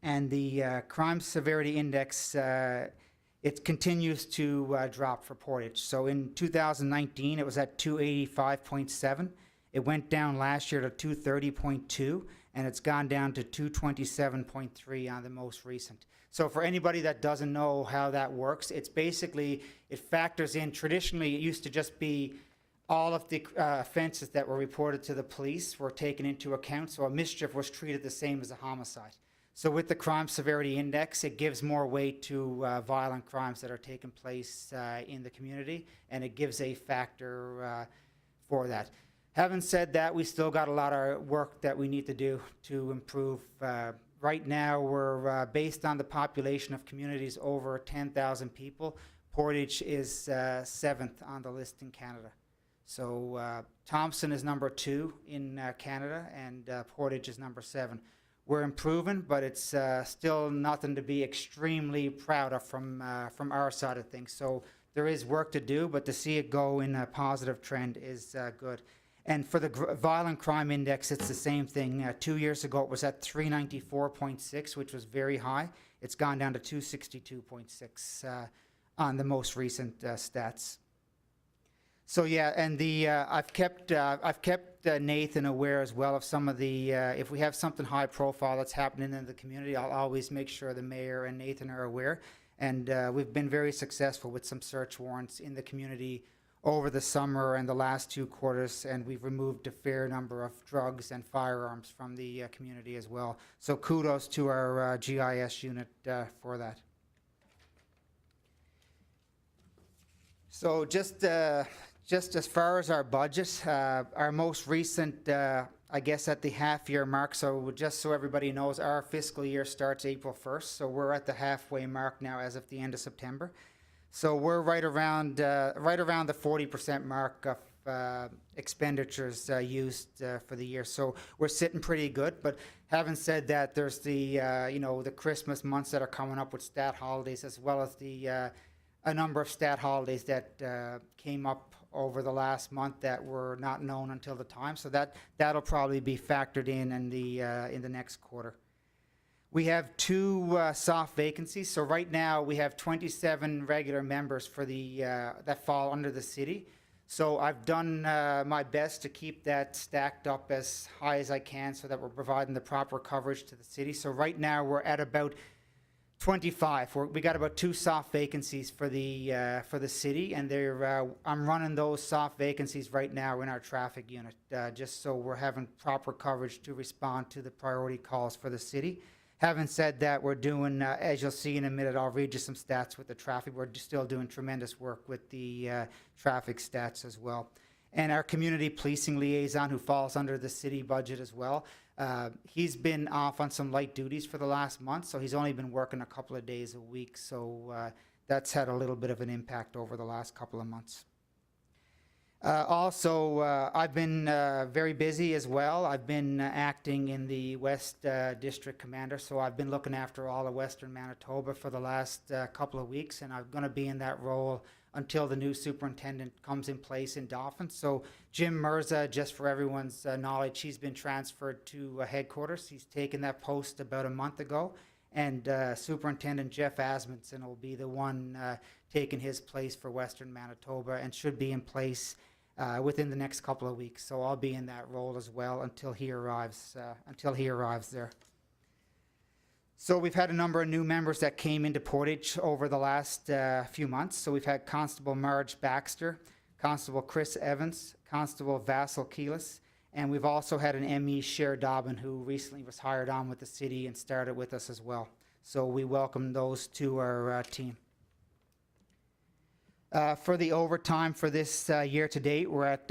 and the Crime Severity Index, it continues to drop for Portage. So in 2019, it was at 285.7. It went down last year to 230.2, and it's gone down to 227.3 on the most recent. So for anybody that doesn't know how that works, it's basically, it factors in, traditionally it used to just be all of the offenses that were reported to the police were taken into account, so a mischief was treated the same as a homicide. So with the Crime Severity Index, it gives more weight to violent crimes that are taking place in the community, and it gives a factor for that. Having said that, we still got a lot of work that we need to do to improve. Right now, we're based on the population of communities over 10,000 people. Portage is 7th on the list in Canada. So Thompson is number 2 in Canada, and Portage is number 7. We're improving, but it's still nothing to be extremely proud of from our side of things. So there is work to do, but to see it go in a positive trend is good. And for the violent crime index, it's the same thing. 2 years ago, it was at 394.6, which was very high. It's gone down to 262.6 on the most recent stats. So yeah, and I've kept Nathan aware as well of some of the, if we have something high profile that's happening in the community, I'll always make sure the mayor and Nathan are aware. And we've been very successful with some search warrants in the community over the summer and the last 2 quarters, and we've removed a fair number of drugs and firearms from the community as well. So kudos to our GIS unit for that. So just as far as our budget, our most recent I guess, at the half-year mark. So just so everybody knows, our fiscal year starts April 1st. So we're at the halfway mark now as of the end of September. So we're right around the 40% mark of expenditures used for the year. So we're sitting pretty good. But having said that, there's the the Christmas months that are coming up with stat holidays, as well as the a number of stat holidays that came up over the last month that were not known until the time. So that'll probably be factored in the next quarter. We have 2 soft vacancies. So right now we have 27 regular members for the that fall under the city. So I've done my best to keep that stacked up as high as I can so that we're providing the proper coverage to the city. So right now we're at about 25. We got about 2 soft vacancies for the city, and I'm running those soft vacancies right now in our traffic unit, just so we're having proper coverage to respond to the priority calls for the city. Having said that, we're doing, as you'll see in a minute, I'll read you some stats with the traffic. We're still doing tremendous work with the traffic stats as well. And our community policing liaison, who falls under the city budget as well, he's been off on some light duties for the last month, so he's only been working a couple of days a week. So that's had a little bit of an impact over the last couple of months. Also, I've been very busy as well. I've been acting in the West District Commander, so I've been looking after all of Western Manitoba for the last couple of weeks, and I'm going to be in that role until the new superintendent comes in place in Dauphin. So Jim Mirza, just for everyone's knowledge, he's been transferred to headquarters. He's taken that post about a month ago, and Superintendent Jeff Asmundson will be the one taking his place for Western Manitoba, and should be in place within the next couple of weeks. So I'll be in that role as well until he arrives there. So we've had a number of new members that came into Portage over the last few months. So we've had Constable Marge Baxter, Constable Chris Evans, Constable Vassal Keelis, and we've also had an ME, Cher Dobbin, who recently was hired on with the city and started with us as well. So we welcome those to our team. For the overtime for this year to date, we're at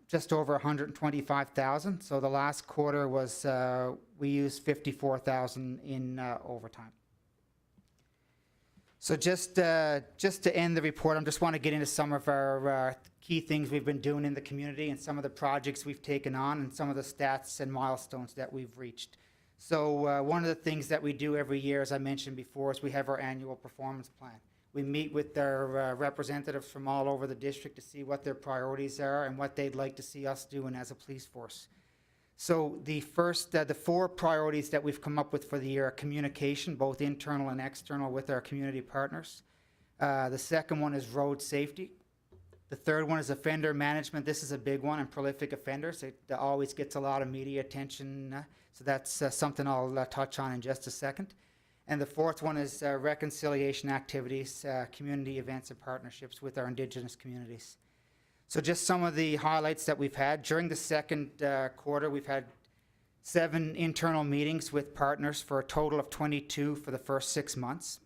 just over 125,000. So the last quarter was we used 54,000 in overtime. So just to end the report, I just want to get into some of our key things we've been doing in the community and some of the projects we've taken on and some of the stats and milestones that we've reached. So one of the things that we do every year, as I mentioned before, is we have our annual performance plan. We meet with our representatives from all over the district to see what their priorities are and what they'd like to see us doing as a police force. So the 4 priorities that we've come up with for the year are communication, both internal and external, with our community partners. The second one is road safety. The third one is offender management. This is a big one, and prolific offenders. It always gets a lot of media attention, so that's something I'll touch on in just a second. And the fourth one is reconciliation activities, community events and partnerships with our Indigenous communities. So just some of the highlights that we've had. During the second quarter, we've had 7 internal meetings with partners for a total of 22 for the first 6 months.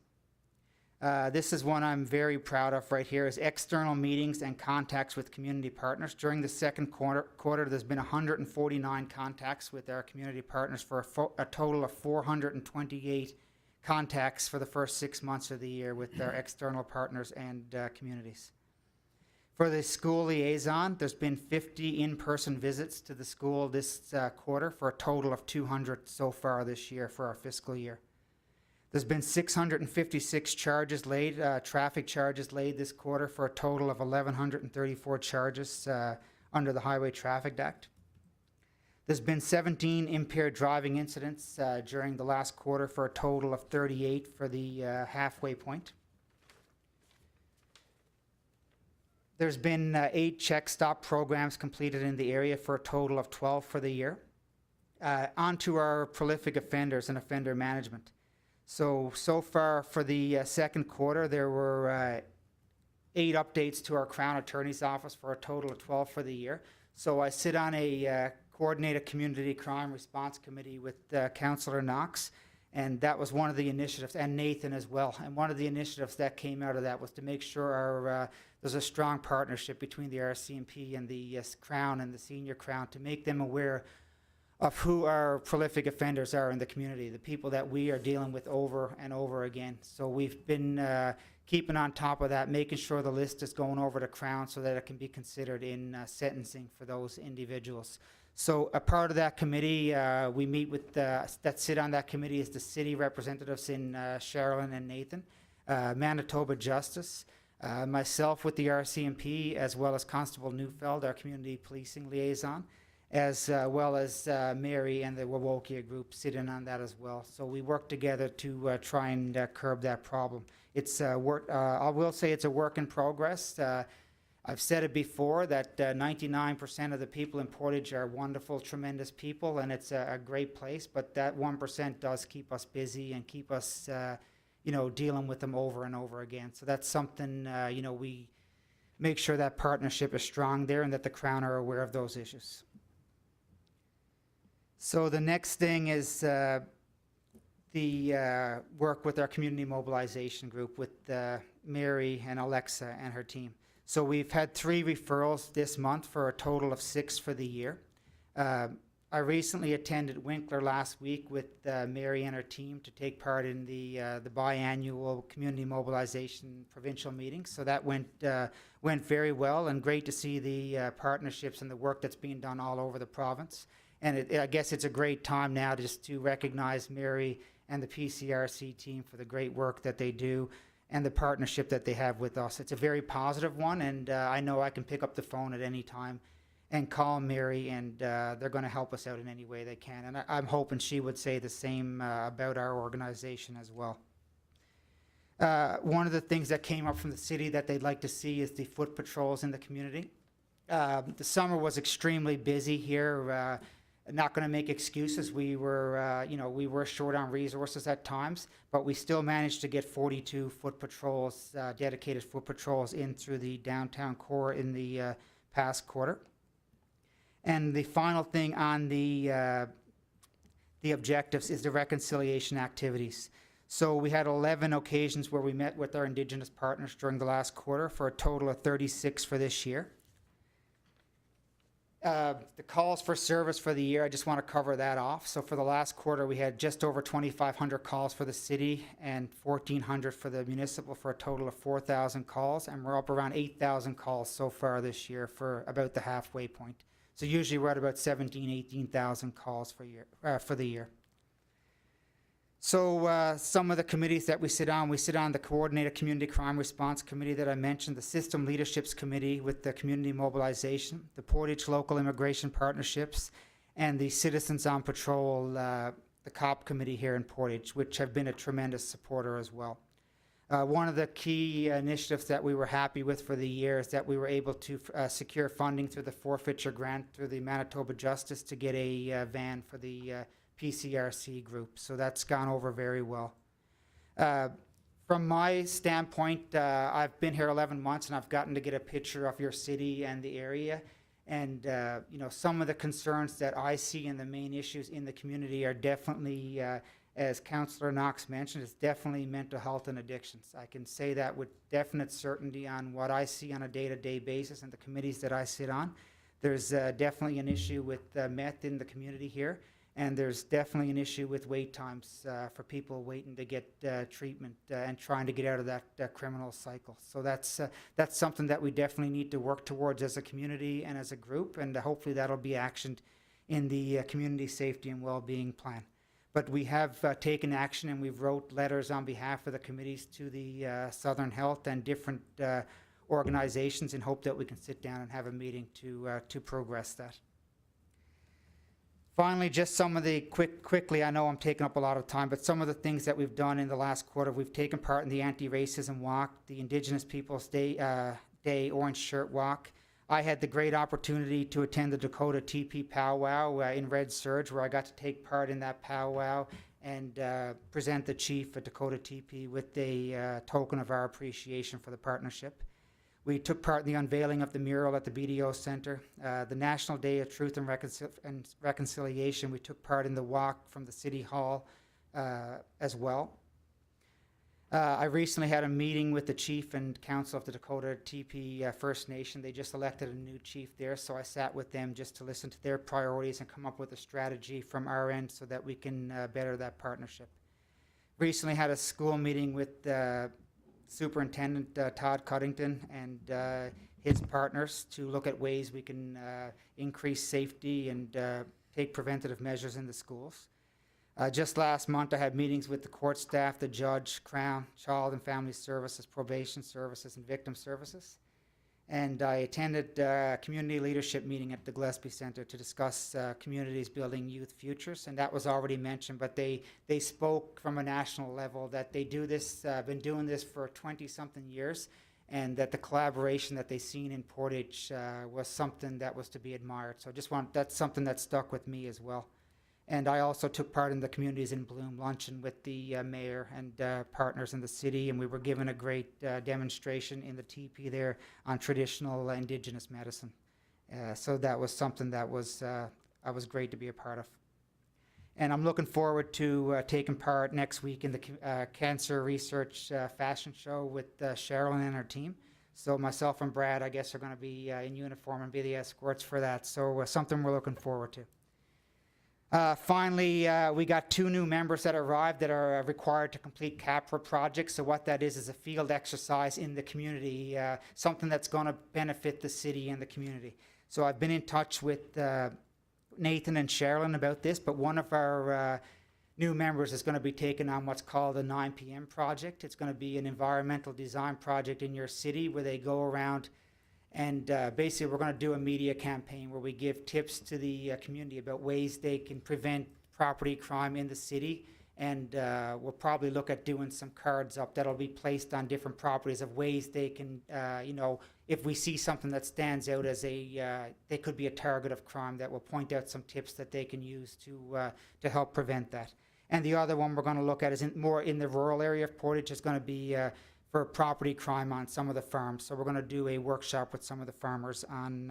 This is one I'm very proud of right here, is external meetings and contacts with community partners. During the second quarter, there's been 149 contacts with our community partners for a total of 428 contacts for the first 6 months of the year with our external partners and communities. For the school liaison, there's been 50 in-person visits to the school this quarter for a total of 200 so far this year for our fiscal year. There's been 656 charges laid, traffic charges laid this quarter for a total of 1,134 charges under the Highway Traffic Act. There's been 17 impaired driving incidents during the last quarter for a total of 38 for the halfway point. There's been 8 check stop programs completed in the area for a total of 12 for the year. On to our prolific offenders and offender management. So far for the second quarter, there were 8 updates to our Crown Attorney's Office for a total of 12 for the year. So I sit on a coordinated community crime response committee with Councillor Knox, and that was one of the initiatives, and Nathan as well. And one of the initiatives that came out of that was to make sure there's a strong partnership between the RCMP and the Crown and the Senior Crown to make them aware of who our prolific offenders are in the community, the people that we are dealing with over and over again. So we've been keeping on top of that, making sure the list is going over to Crown so that it can be considered in sentencing for those individuals. So a part of that committee, we meet with, that sit on that committee is the city representatives in Sherilyn and Nathan, Manitoba Justice, myself with the RCMP, as well as Constable Neufeld, our community policing liaison, as well as Mary and the Wawokia group sit in on that as well. So we work together to try and curb that problem. It's work. I will say it's a work in progress. I've said it before that 99% of the people in Portage are wonderful, tremendous people, and it's a great place. But that 1% does keep us busy and keep us, dealing with them over and over again. So that's something, we make sure that partnership is strong there and that the Crown are aware of those issues. So the next thing is the work with our community mobilization group with Mary and Alexa and her team. So we've had 3 referrals this month for a total of 6 for the year. I recently attended Winkler last week with Mary and her team to take part in the biannual community mobilization provincial meeting. So that went very well, and great to see the partnerships and the work that's being done all over the province. And I guess it's a great time now just to recognize Mary and the PCRC team for the great work that they do and the partnership that they have with us. It's a very positive one, and I know I can pick up the phone at any time and call Mary, and they're going to help us out in any way they can. And I'm hoping she would say the same about our organization as well. One of the things that came up from the city that they'd like to see is the foot patrols in the community. The summer was extremely busy here. Not going to make excuses. We were short on resources at times, but we still managed to get 42 foot patrols, dedicated foot patrols in through the downtown core in the past quarter. And the final thing on the objectives is the reconciliation activities. So we had 11 occasions where we met with our Indigenous partners during the last quarter for a total of 36 for this year. The calls for service for the year, I just want to cover that off. So for the last quarter, we had just over 2,500 calls for the city and 1,400 for the municipal for a total of 4,000 calls. And we're up around 8,000 calls so far this year for about the halfway point. So usually we're at about 18,000 calls for the year. So some of the committees that we sit on the Coordinated Community Crime Response Committee that I mentioned, the System Leaderships Committee with the Community Mobilization, the Portage Local Immigration Partnerships, and the Citizens on Patrol, the COP Committee here in Portage, which have been a tremendous supporter as well. One of the key initiatives that we were happy with for the year is that we were able to secure funding through the forfeiture grant through the Manitoba Justice to get a van for the PCRC group. So that's gone over very well. From my standpoint, I've been here 11 months and I've gotten to get a picture of your city and the area. And, some of the concerns that I see and the main issues in the community are definitely, as Councillor Knox mentioned, it's definitely mental health and addictions. I can say that with definite certainty on what I see on a day-to-day basis and the committees that I sit on. There's definitely an issue with meth in the community here. And there's definitely an issue with wait times for people waiting to get treatment and trying to get out of that criminal cycle. So that's something that we definitely need to work towards as a community and as a group, and hopefully that'll be actioned in the community safety and well-being plan. But we have taken action, and we've wrote letters on behalf of the committees to the Southern Health and different organizations in hope that we can sit down and have a meeting to progress that. Finally, just some of the quickly, I know I'm taking up a lot of time, but some of the things that we've done in the last quarter, we've taken part in the Anti-Racism Walk, the Indigenous Peoples Day Orange Shirt Walk. I had the great opportunity to attend the Dakota TP Powwow in Red Surge, where I got to take part in that powwow and present the chief at Dakota TP with a token of our appreciation for the partnership. We took part in the unveiling of the mural at the BDO Center. The National Day of Truth and Reconciliation, we took part in the walk from the City Hall as well. I recently had a meeting with the chief and council of the Dakota TP First Nation. They just elected a new chief there, so I sat with them just to listen to their priorities and come up with a strategy from our end so that we can better that partnership. Recently had a school meeting with Superintendent Todd Cuddington and his partners to look at ways we can increase safety and take preventative measures in the schools. Just last month, I had meetings with the court staff, the judge, Crown, Child and Family Services, Probation Services, and Victim Services. And I attended a community leadership meeting at the Gillespie Center to discuss communities building youth futures. And that was already mentioned, but they spoke from a national level that they do this, been doing this for 20-something years, and that the collaboration that they seen in Portage was something that was to be admired. So that's something that stuck with me as well. And I also took part in the Communities in Bloom luncheon with the mayor and partners in the city, and we were given a great demonstration in the TP there on traditional Indigenous medicine. So that was something that was great to be a part of. And I'm looking forward to taking part next week in the Cancer Research Fashion Show with Sherilyn and her team. So myself and Brad, I guess, are going to be in uniform and be the escorts for that. So something we're looking forward to. Finally, we got 2 new members that arrived that are required to complete CAPRA projects. So what that is a field exercise in the community, something that's going to benefit the city and the community. So I've been in touch with Nathan and Sherilyn about this, but one of our new members is going to be taking on what's called a 9 p.m. project. It's going to be an environmental design project in your city where they go around and basically we're going to do a media campaign where we give tips to the community about ways they can prevent property crime in the city. And we'll probably look at doing some cards up that'll be placed on different properties of ways they can, if we see something that stands out as they could be a target of crime, that will point out some tips that they can use to help prevent that. And the other one we're going to look at is more in the rural area of Portage. Is going to be for property crime on some of the farms. So we're going to do a workshop with some of the farmers on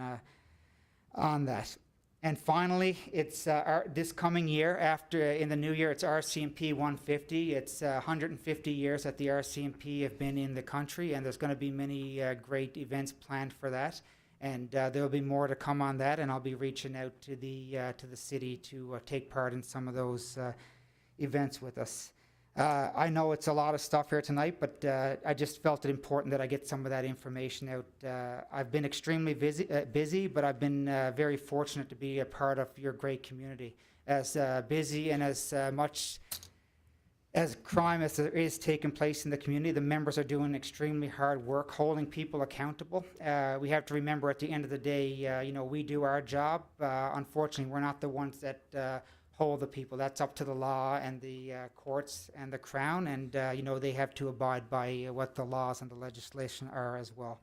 that. And finally, it's this coming year, in the new year, it's RCMP 150. It's 150 years that the RCMP have been in the country, and there's going to be many great events planned for that. And there'll be more to come on that, and I'll be reaching out to the city to take part in some of those events with us. I know it's a lot of stuff here tonight, but I just felt it important that I get some of that information out. I've been extremely busy, but I've been very fortunate to be a part of your great community. As busy and as much as crime as there is taking place in the community, the members are doing extremely hard work, holding people accountable. We have to remember at the end of the day, we do our job. Unfortunately, we're not the ones that hold the people. That's up to the law and the courts and the Crown, and they have to abide by what the laws and the legislation are as well.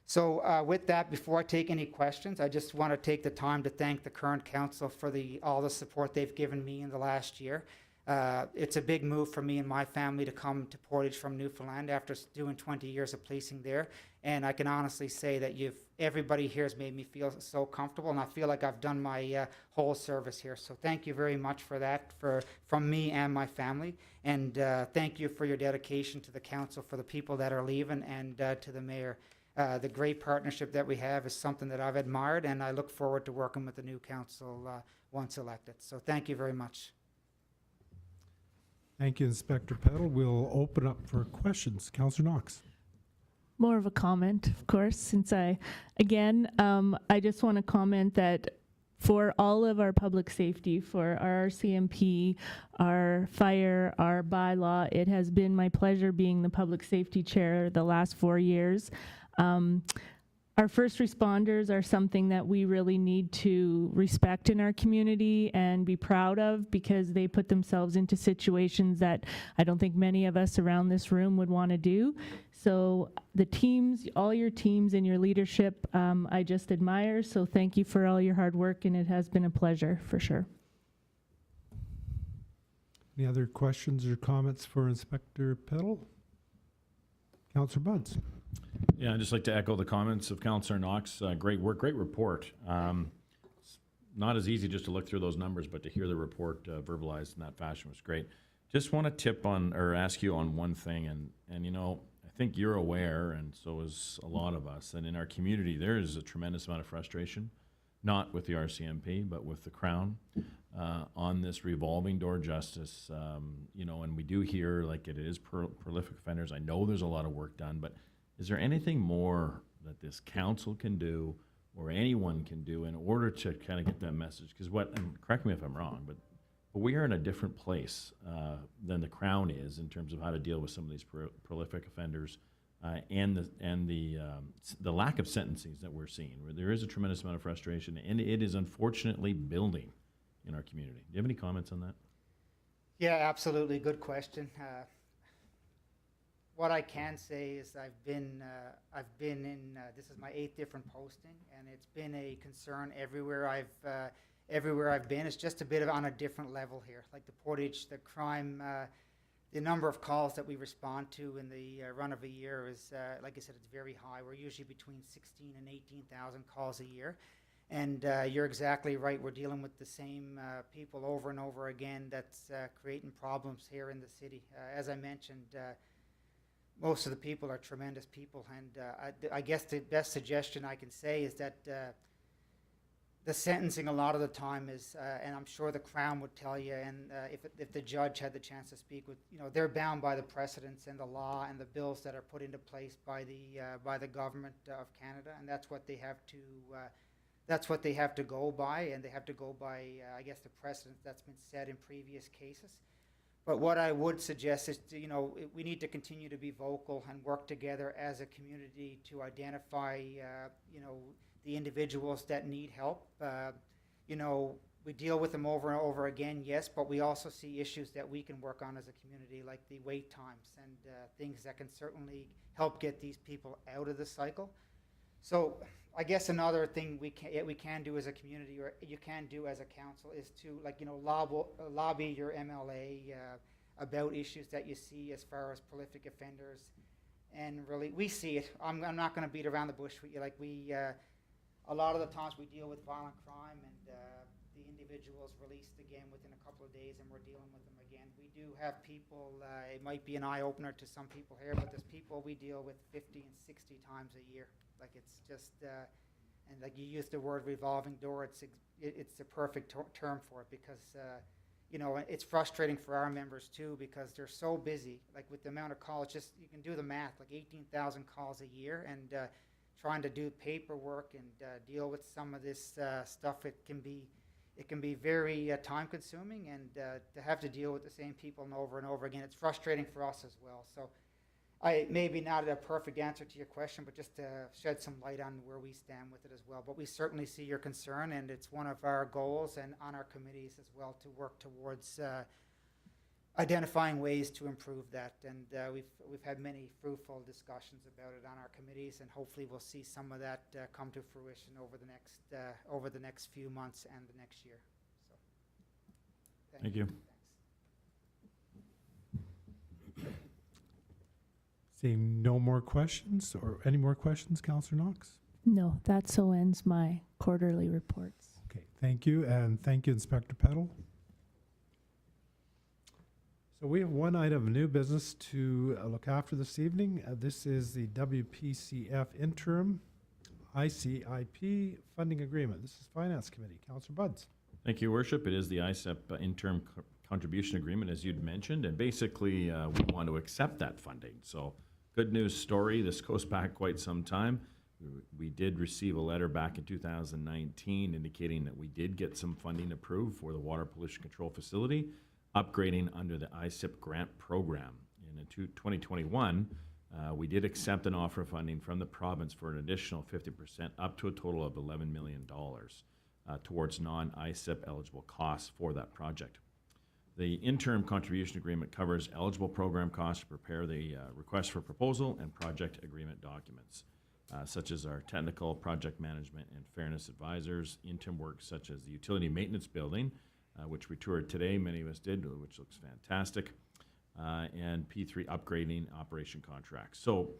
So with that, before I take any questions, I just want to take the time to thank the current council for all the support they've given me in the last year. It's a big move for me and my family to come to Portage from Newfoundland after doing 20 years of policing there. And I can honestly say that everybody here has made me feel so comfortable, and I feel like I've done my whole service here. So thank you very much for that, from me and my family. And thank you for your dedication to the council, for the people that are leaving, and to the mayor. The great partnership that we have is something that I've admired, and I look forward to working with the new council once elected. So thank you very much. Thank you, Inspector Peddle. We'll open up for questions. Councillor Knox. More of a comment, of course, since I just want to comment that for all of our public safety, for our RCMP, our fire, our bylaw, it has been my pleasure being the public safety chair the last 4 years. Our first responders are something that we really need to respect in our community and be proud of, because they put themselves into situations that I don't think many of us around this room would want to do. So the teams, all your teams and your leadership, I just admire. So thank you for all your hard work, and it has been a pleasure for sure. Any other questions or comments for Inspector Peddle? Councillor Buds. Yeah, I'd just like to echo the comments of Councillor Knox. Great work, great report. It's not as easy just to look through those numbers, but to hear the report verbalized in that fashion was great. Just want to tip on, or ask you on one thing, and you know, I think you're aware, and so is a lot of us, that in our community, there is a tremendous amount of frustration, not with the RCMP, but with the Crown, on this revolving door justice. You know, and we do hear like it is prolific offenders. I know there's a lot of work done, but is there anything more that this council can do, or anyone can do, in order to kind of get that message? Because and correct me if I'm wrong, but we are in a different place than the Crown is in terms of how to deal with some of these prolific offenders, and the lack of sentencing that we're seeing, where there is a tremendous amount of frustration, and it is unfortunately building in our community. Do you have any comments on that? Yeah, absolutely. Good question. What I can say is I've been in, this is my 8th different posting, and it's been a concern everywhere I've been. It's just a bit of on a different level here. Like the Portage, the crime, the number of calls that we respond to in the run of a year is, like I said, it's very high. We're usually between 16 and 18,000 calls a year. And you're exactly right. We're dealing with the same people over and over again that's creating problems here in the city. As I mentioned, most of the people are tremendous people. And I guess the best suggestion I can say is that the sentencing a lot of the time is, and I'm sure the Crown would tell you, and if the judge had the chance to speak with, you know, they're bound by the precedents and the law and the bills that are put into place by the government of Canada, and that's what they have to go by, and they have to go by, I guess, the precedent that's been set in previous cases. But what I would suggest is, you know, we need to continue to be vocal and work together as a community to identify, you know, the individuals that need help. You know, we deal with them over and over again, yes, but we also see issues that we can work on as a community, like the wait times and things that can certainly help get these people out of the cycle. So I guess another thing we can do as a community, or you can do as a council, is to, like, you know, lobby your MLA about issues that you see as far as prolific offenders. And really, we see it. I'm not going to beat around the bush with you. Like, a lot of the times we deal with violent crime, and the individual's released again within a couple of days, and we're dealing with them again. We do have people, it might be an eye-opener to some people here, but there's people we deal with 50 and 60 times a year. Like, it's just, and like you used the word revolving door, it's the perfect term for it, because, you know, it's frustrating for our members too, because they're so busy, like with the amount of calls, just, you can do the math, like 18,000 calls a year, and trying to do paperwork and deal with some of this stuff, it can be very time consuming, and to have to deal with the same people over and over again, it's frustrating for us as well. So maybe not a perfect answer to your question, but just to shed some light on where we stand with it as well. But we certainly see your concern, and it's one of our goals and on our committees as well to work towards identifying ways to improve that. And we've had many fruitful discussions about it on our committees, and hopefully we'll see some of that come to fruition over the next few months and the next year. So, thank you. Seeing no more questions, or any more questions, Councillor Knox? No, that so ends my quarterly reports. Okay, thank you, and thank you, Inspector Peddle. So we have one item of new business to look after this evening. This is the WPCF interim ICIP funding agreement. This is Finance Committee. Councillor Buds. Thank you, Worship. It is the ICIP interim contribution agreement, as you'd mentioned, and basically we want to accept that funding. So, good news story. This goes back quite some time. We did receive a letter back in 2019 indicating that we did get some funding approved for the water pollution control facility, upgrading under the ICIP grant program. And in 2021, we did accept an offer of funding from the province for an additional 50%, up to a total of $11 million towards non-ICIP eligible costs for that project. The interim contribution agreement covers eligible program costs to prepare the request for proposal and project agreement documents, such as our technical, project management, and fairness advisors, interim work such as the utility maintenance building, which we toured today, many of us did, which looks fantastic, and P3 upgrading operation contracts. So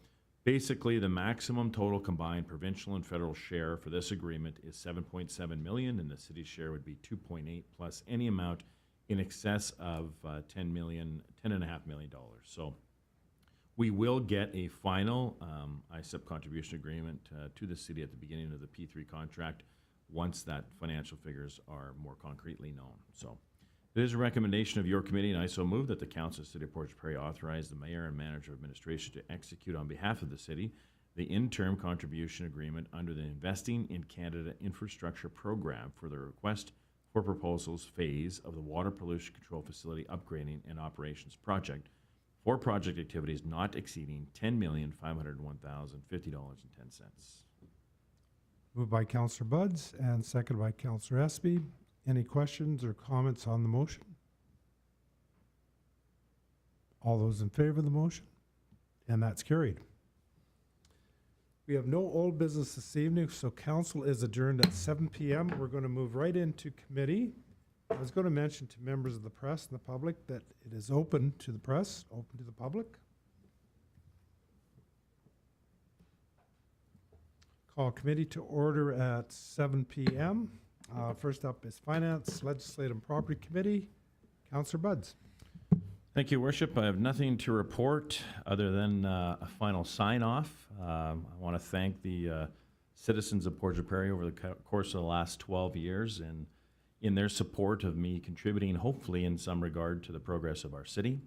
basically, the maximum total combined provincial and federal share for this agreement is $7.7 million, and the city's share would be $2.8 plus any amount in excess of $10.5 million. So we will get a final ISEP contribution agreement to the city at the beginning of the P3 contract once that financial figures are more concretely known. So it is a recommendation of your committee, and I so move that the Council of the City of Portage la Prairie authorize the Mayor and Manager of Administration to execute on behalf of the city the interim contribution agreement under the Investing in Canada Infrastructure Program for the request for proposals phase of the Water Pollution Control Facility Upgrading and Operations Project for project activities not exceeding $10,501,050.10. Moved by Councillor Buds and seconded by Councillor Espy. Any questions or comments on the motion? All those in favor of the motion? And that's carried. We have no old business this evening, so council is adjourned at 7 p.m. We're going to move right into committee. I was going to mention to members of the press and the public that it is open to the press, open to the public. Call committee to order at 7 p.m. First up is Finance, Legislative and Property Committee. Councillor Buds. Thank you, Worship. I have nothing to report other than a final sign-off. I want to thank the citizens of Portage la Prairie over the course of the last 12 years and in their support of me contributing, hopefully in some regard, to the progress of our city.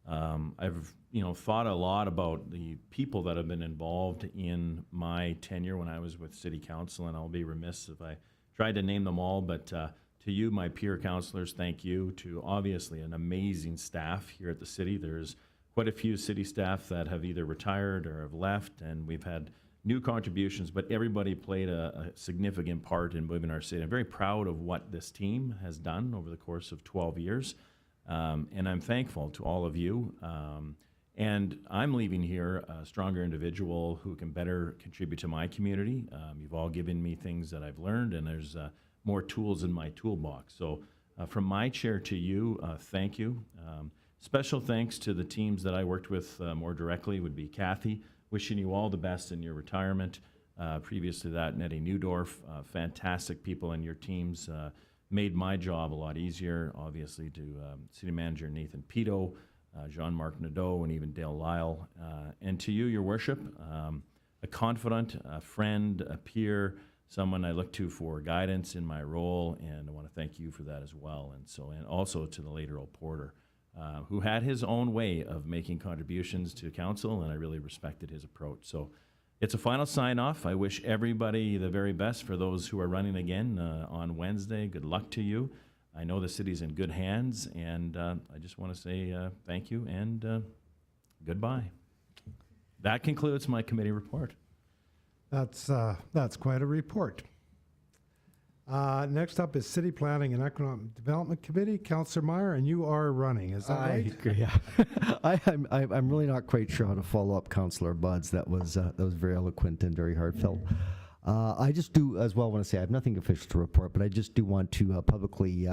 I've thought a lot about the people that have been involved in my tenure when I was with City Council, and I'll be remiss if I tried to name them all, but to you, my peer councillors, thank you. To obviously an amazing staff here at the city. There's quite a few city staff that have either retired or have left, and we've had new contributions, but everybody played a significant part in moving our city. I'm very proud of what this team has done over the course of 12 years, and I'm thankful to all of you. And I'm leaving here a stronger individual who can better contribute to my community. You've all given me things that I've learned, and there's more tools in my toolbox. So from my chair to you, thank you. Special thanks to the teams that I worked with more directly would be Kathy, wishing you all the best in your retirement. Previous to that, Nettie Newdorf, fantastic people in your teams, made my job a lot easier. Obviously to City Manager Nathan Pito, Jean-Marc Nadeau, and even Dale Lyle. And to you, your worship, a confidant, a friend, a peer, someone I look to for guidance in my role, and I want to thank you for that as well. And also to the late Earl Porter, who had his own way of making contributions to council, and I really respected his approach. So it's a final sign-off. I wish everybody the very best for those who are running again on Wednesday. Good luck to you. I know the city's in good hands, and I just want to say thank you and goodbye. That concludes my committee report. That's quite a report. Next up is City Planning and Economic Development Committee. Councillor Meyer, and you are running, is that right? Agree, yeah. I'm really not quite sure how to follow up Councillor Buds. That was very eloquent and very heartfelt. I just do as well want to say I have nothing official to report, but I just do want to publicly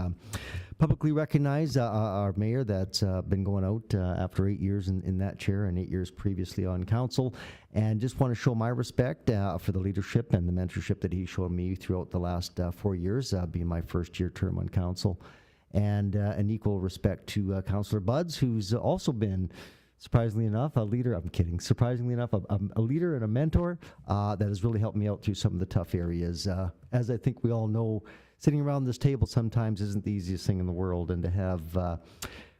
recognize our mayor that's been going out after 8 years in that chair and 8 years previously on council, and just want to show my respect for the leadership and the mentorship that he showed me throughout the last 4 years, being my first year term on council, and an equal respect to Councillor Buds, who's also been, surprisingly enough, a leader. I'm kidding. Surprisingly enough, a leader and a mentor that has really helped me out through some of the tough areas. As I think we all know, sitting around this table sometimes isn't the easiest thing in the world, and to have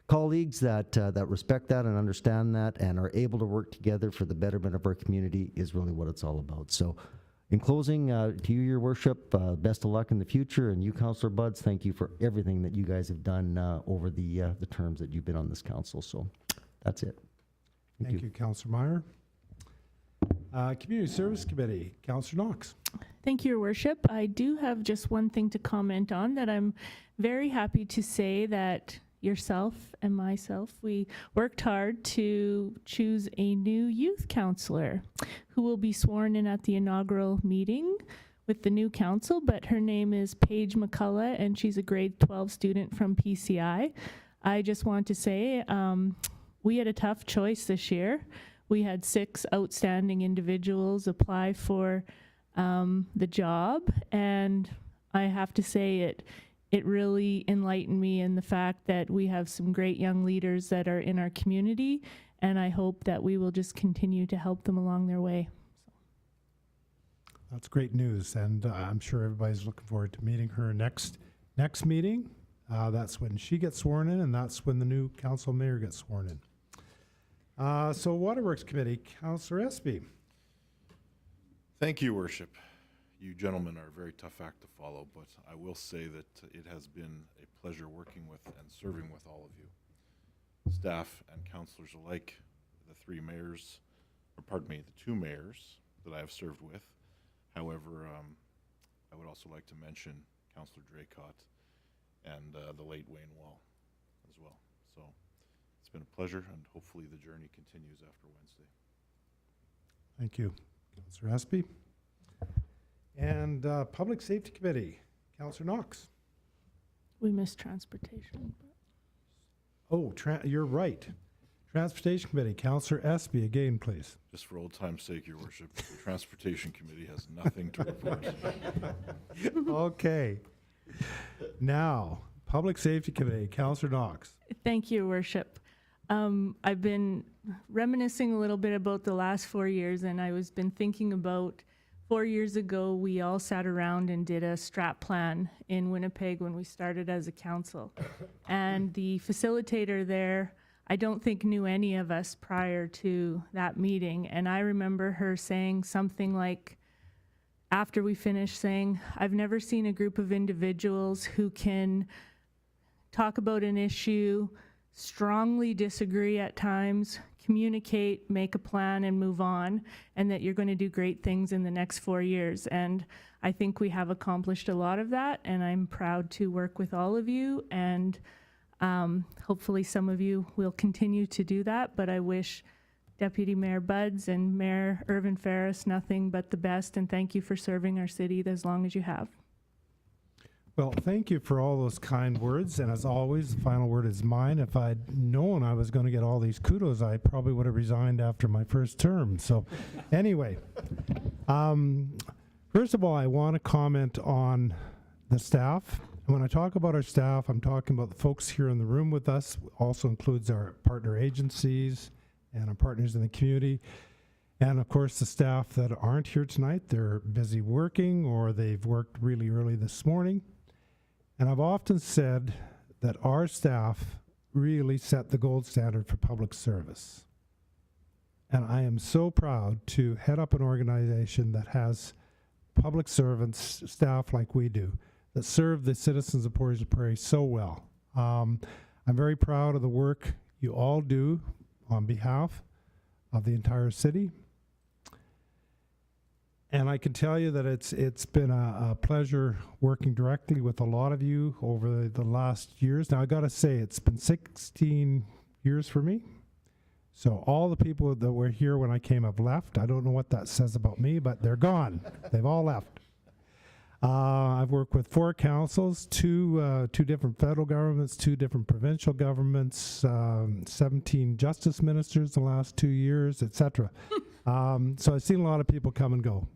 colleagues that respect that and understand that and are able to work together for the betterment of our community is really what it's all about. So, in closing, to you, your worship, best of luck in the future, and you, Councillor Buds, thank you for everything that you guys have done over the terms that you've been on this council. So, that's it. Thank you, Councillor Meyer. Community Service Committee, Councillor Knox. Thank you, Your Worship. I do have just one thing to comment on, that I'm very happy to say that yourself and myself, we worked hard to choose a new youth councillor who will be sworn in at the inaugural meeting with the new council, but her name is Paige McCullough, and she's a grade 12 student from PCI. I just want to say, we had a tough choice this year. We had 6 outstanding individuals apply for the job, and I have to say it really enlightened me in the fact that we have some great young leaders that are in our community, and I hope that we will just continue to help them along their way. That's great news, and I'm sure everybody's looking forward to meeting her next meeting. That's when she gets sworn in, and that's when the new council mayor gets sworn in. So Waterworks Committee, Councillor Espy. Thank you, Worship. You gentlemen are a very tough act to follow, but I will say that it has been a pleasure working with and serving with all of you, staff and councillors alike, the three mayors, or pardon me, the two mayors that I have served with. However, I would also like to mention Councillor Draycott and the late Wayne Wall as well. So it's been a pleasure, and hopefully the journey continues after Wednesday. Thank you, Councillor Espy. And Public Safety Committee, Councillor Knox. We missed transportation. Oh, you're right. Transportation Committee, Councillor Espy again, please. Just for old time's sake, Your Worship, the Transportation Committee has nothing to report. Okay. Now, Public Safety Committee, Councillor Knox. Thank you, Worship. I've been reminiscing a little bit about the last 4 years, and I was been thinking about 4 years ago, we all sat around and did a strat plan in Winnipeg when we started as a council. And the facilitator there, I don't think knew any of us prior to that meeting. And I remember her saying something like, after we finished, saying, I've never seen a group of individuals who can talk about an issue, strongly disagree at times, communicate, make a plan, and move on, and that you're going to do great things in the next 4 years. And I think we have accomplished a lot of that, and I'm proud to work with all of you, and hopefully some of you will continue to do that. But I wish Deputy Mayor Buds and Mayor Irvin Ferris nothing but the best, and thank you for serving our city as long as you have. Well, thank you for all those kind words, and as always, the final word is mine. If I'd known I was going to get all these kudos, I probably would have resigned after my first term. So anyway, first of all, I want to comment on the staff. And when I talk about our staff, I'm talking about the folks here in the room with us, also includes our partner agencies and our partners in the community. And of course, the staff that aren't here tonight, they're busy working or they've worked really early this morning. And I've often said that our staff really set the gold standard for public service. And I am so proud to head up an organization that has public servants, staff like we do, that serve the citizens of Portage la Prairie so well. I'm very proud of the work you all do on behalf of the entire city. And I can tell you that it's been a pleasure working directly with a lot of you over the last years. Now, I got to say, it's been 16 years for me. So all the people that were here when I came have left. I don't know what that says about me, but they're gone. They've all left. I've worked with 4 councils, two different federal governments, 2 different provincial governments, 17 justice ministers the last 2 years, etc. So I've seen a lot of people come and go.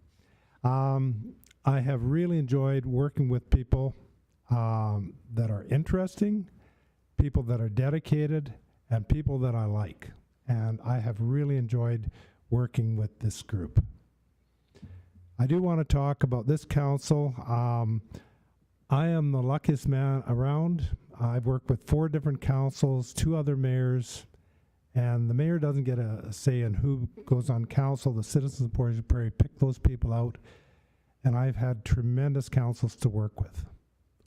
I have really enjoyed working with people that are interesting, people that are dedicated, and people that I like. And I have really enjoyed working with this group. I do want to talk about this council. I am the luckiest man around. I've worked with 4 different councils, 2 other mayors, and the mayor doesn't get a say in who goes on council. The citizens of Portage la Prairie pick those people out, and I've had tremendous councils to work with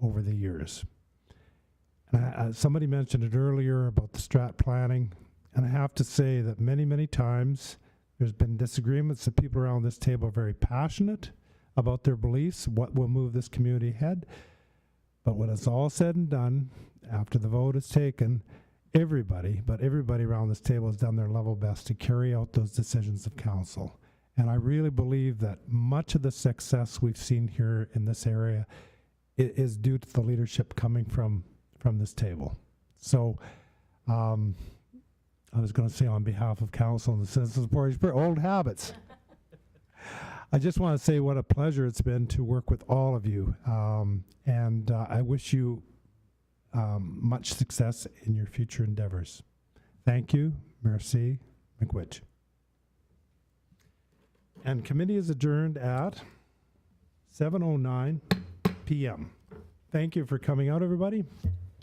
over the years. And somebody mentioned it earlier about the strat planning, and I have to say that many, many times there's been disagreements. The people around this table are very passionate about their beliefs, what will move this community ahead. But when it's all said and done, after the vote is taken, everybody around this table has done their level best to carry out those decisions of council. And I really believe that much of the success we've seen here in this area is due to the leadership coming from this table. So I was going to say on behalf of council and the citizens of Portage la Prairie, old habits. I just want to say what a pleasure it's been to work with all of you. And I wish you much success in your future endeavors. Thank you. Merci. Miigwech. And committee is adjourned at 7:09 p.m. Thank you for coming out, everybody.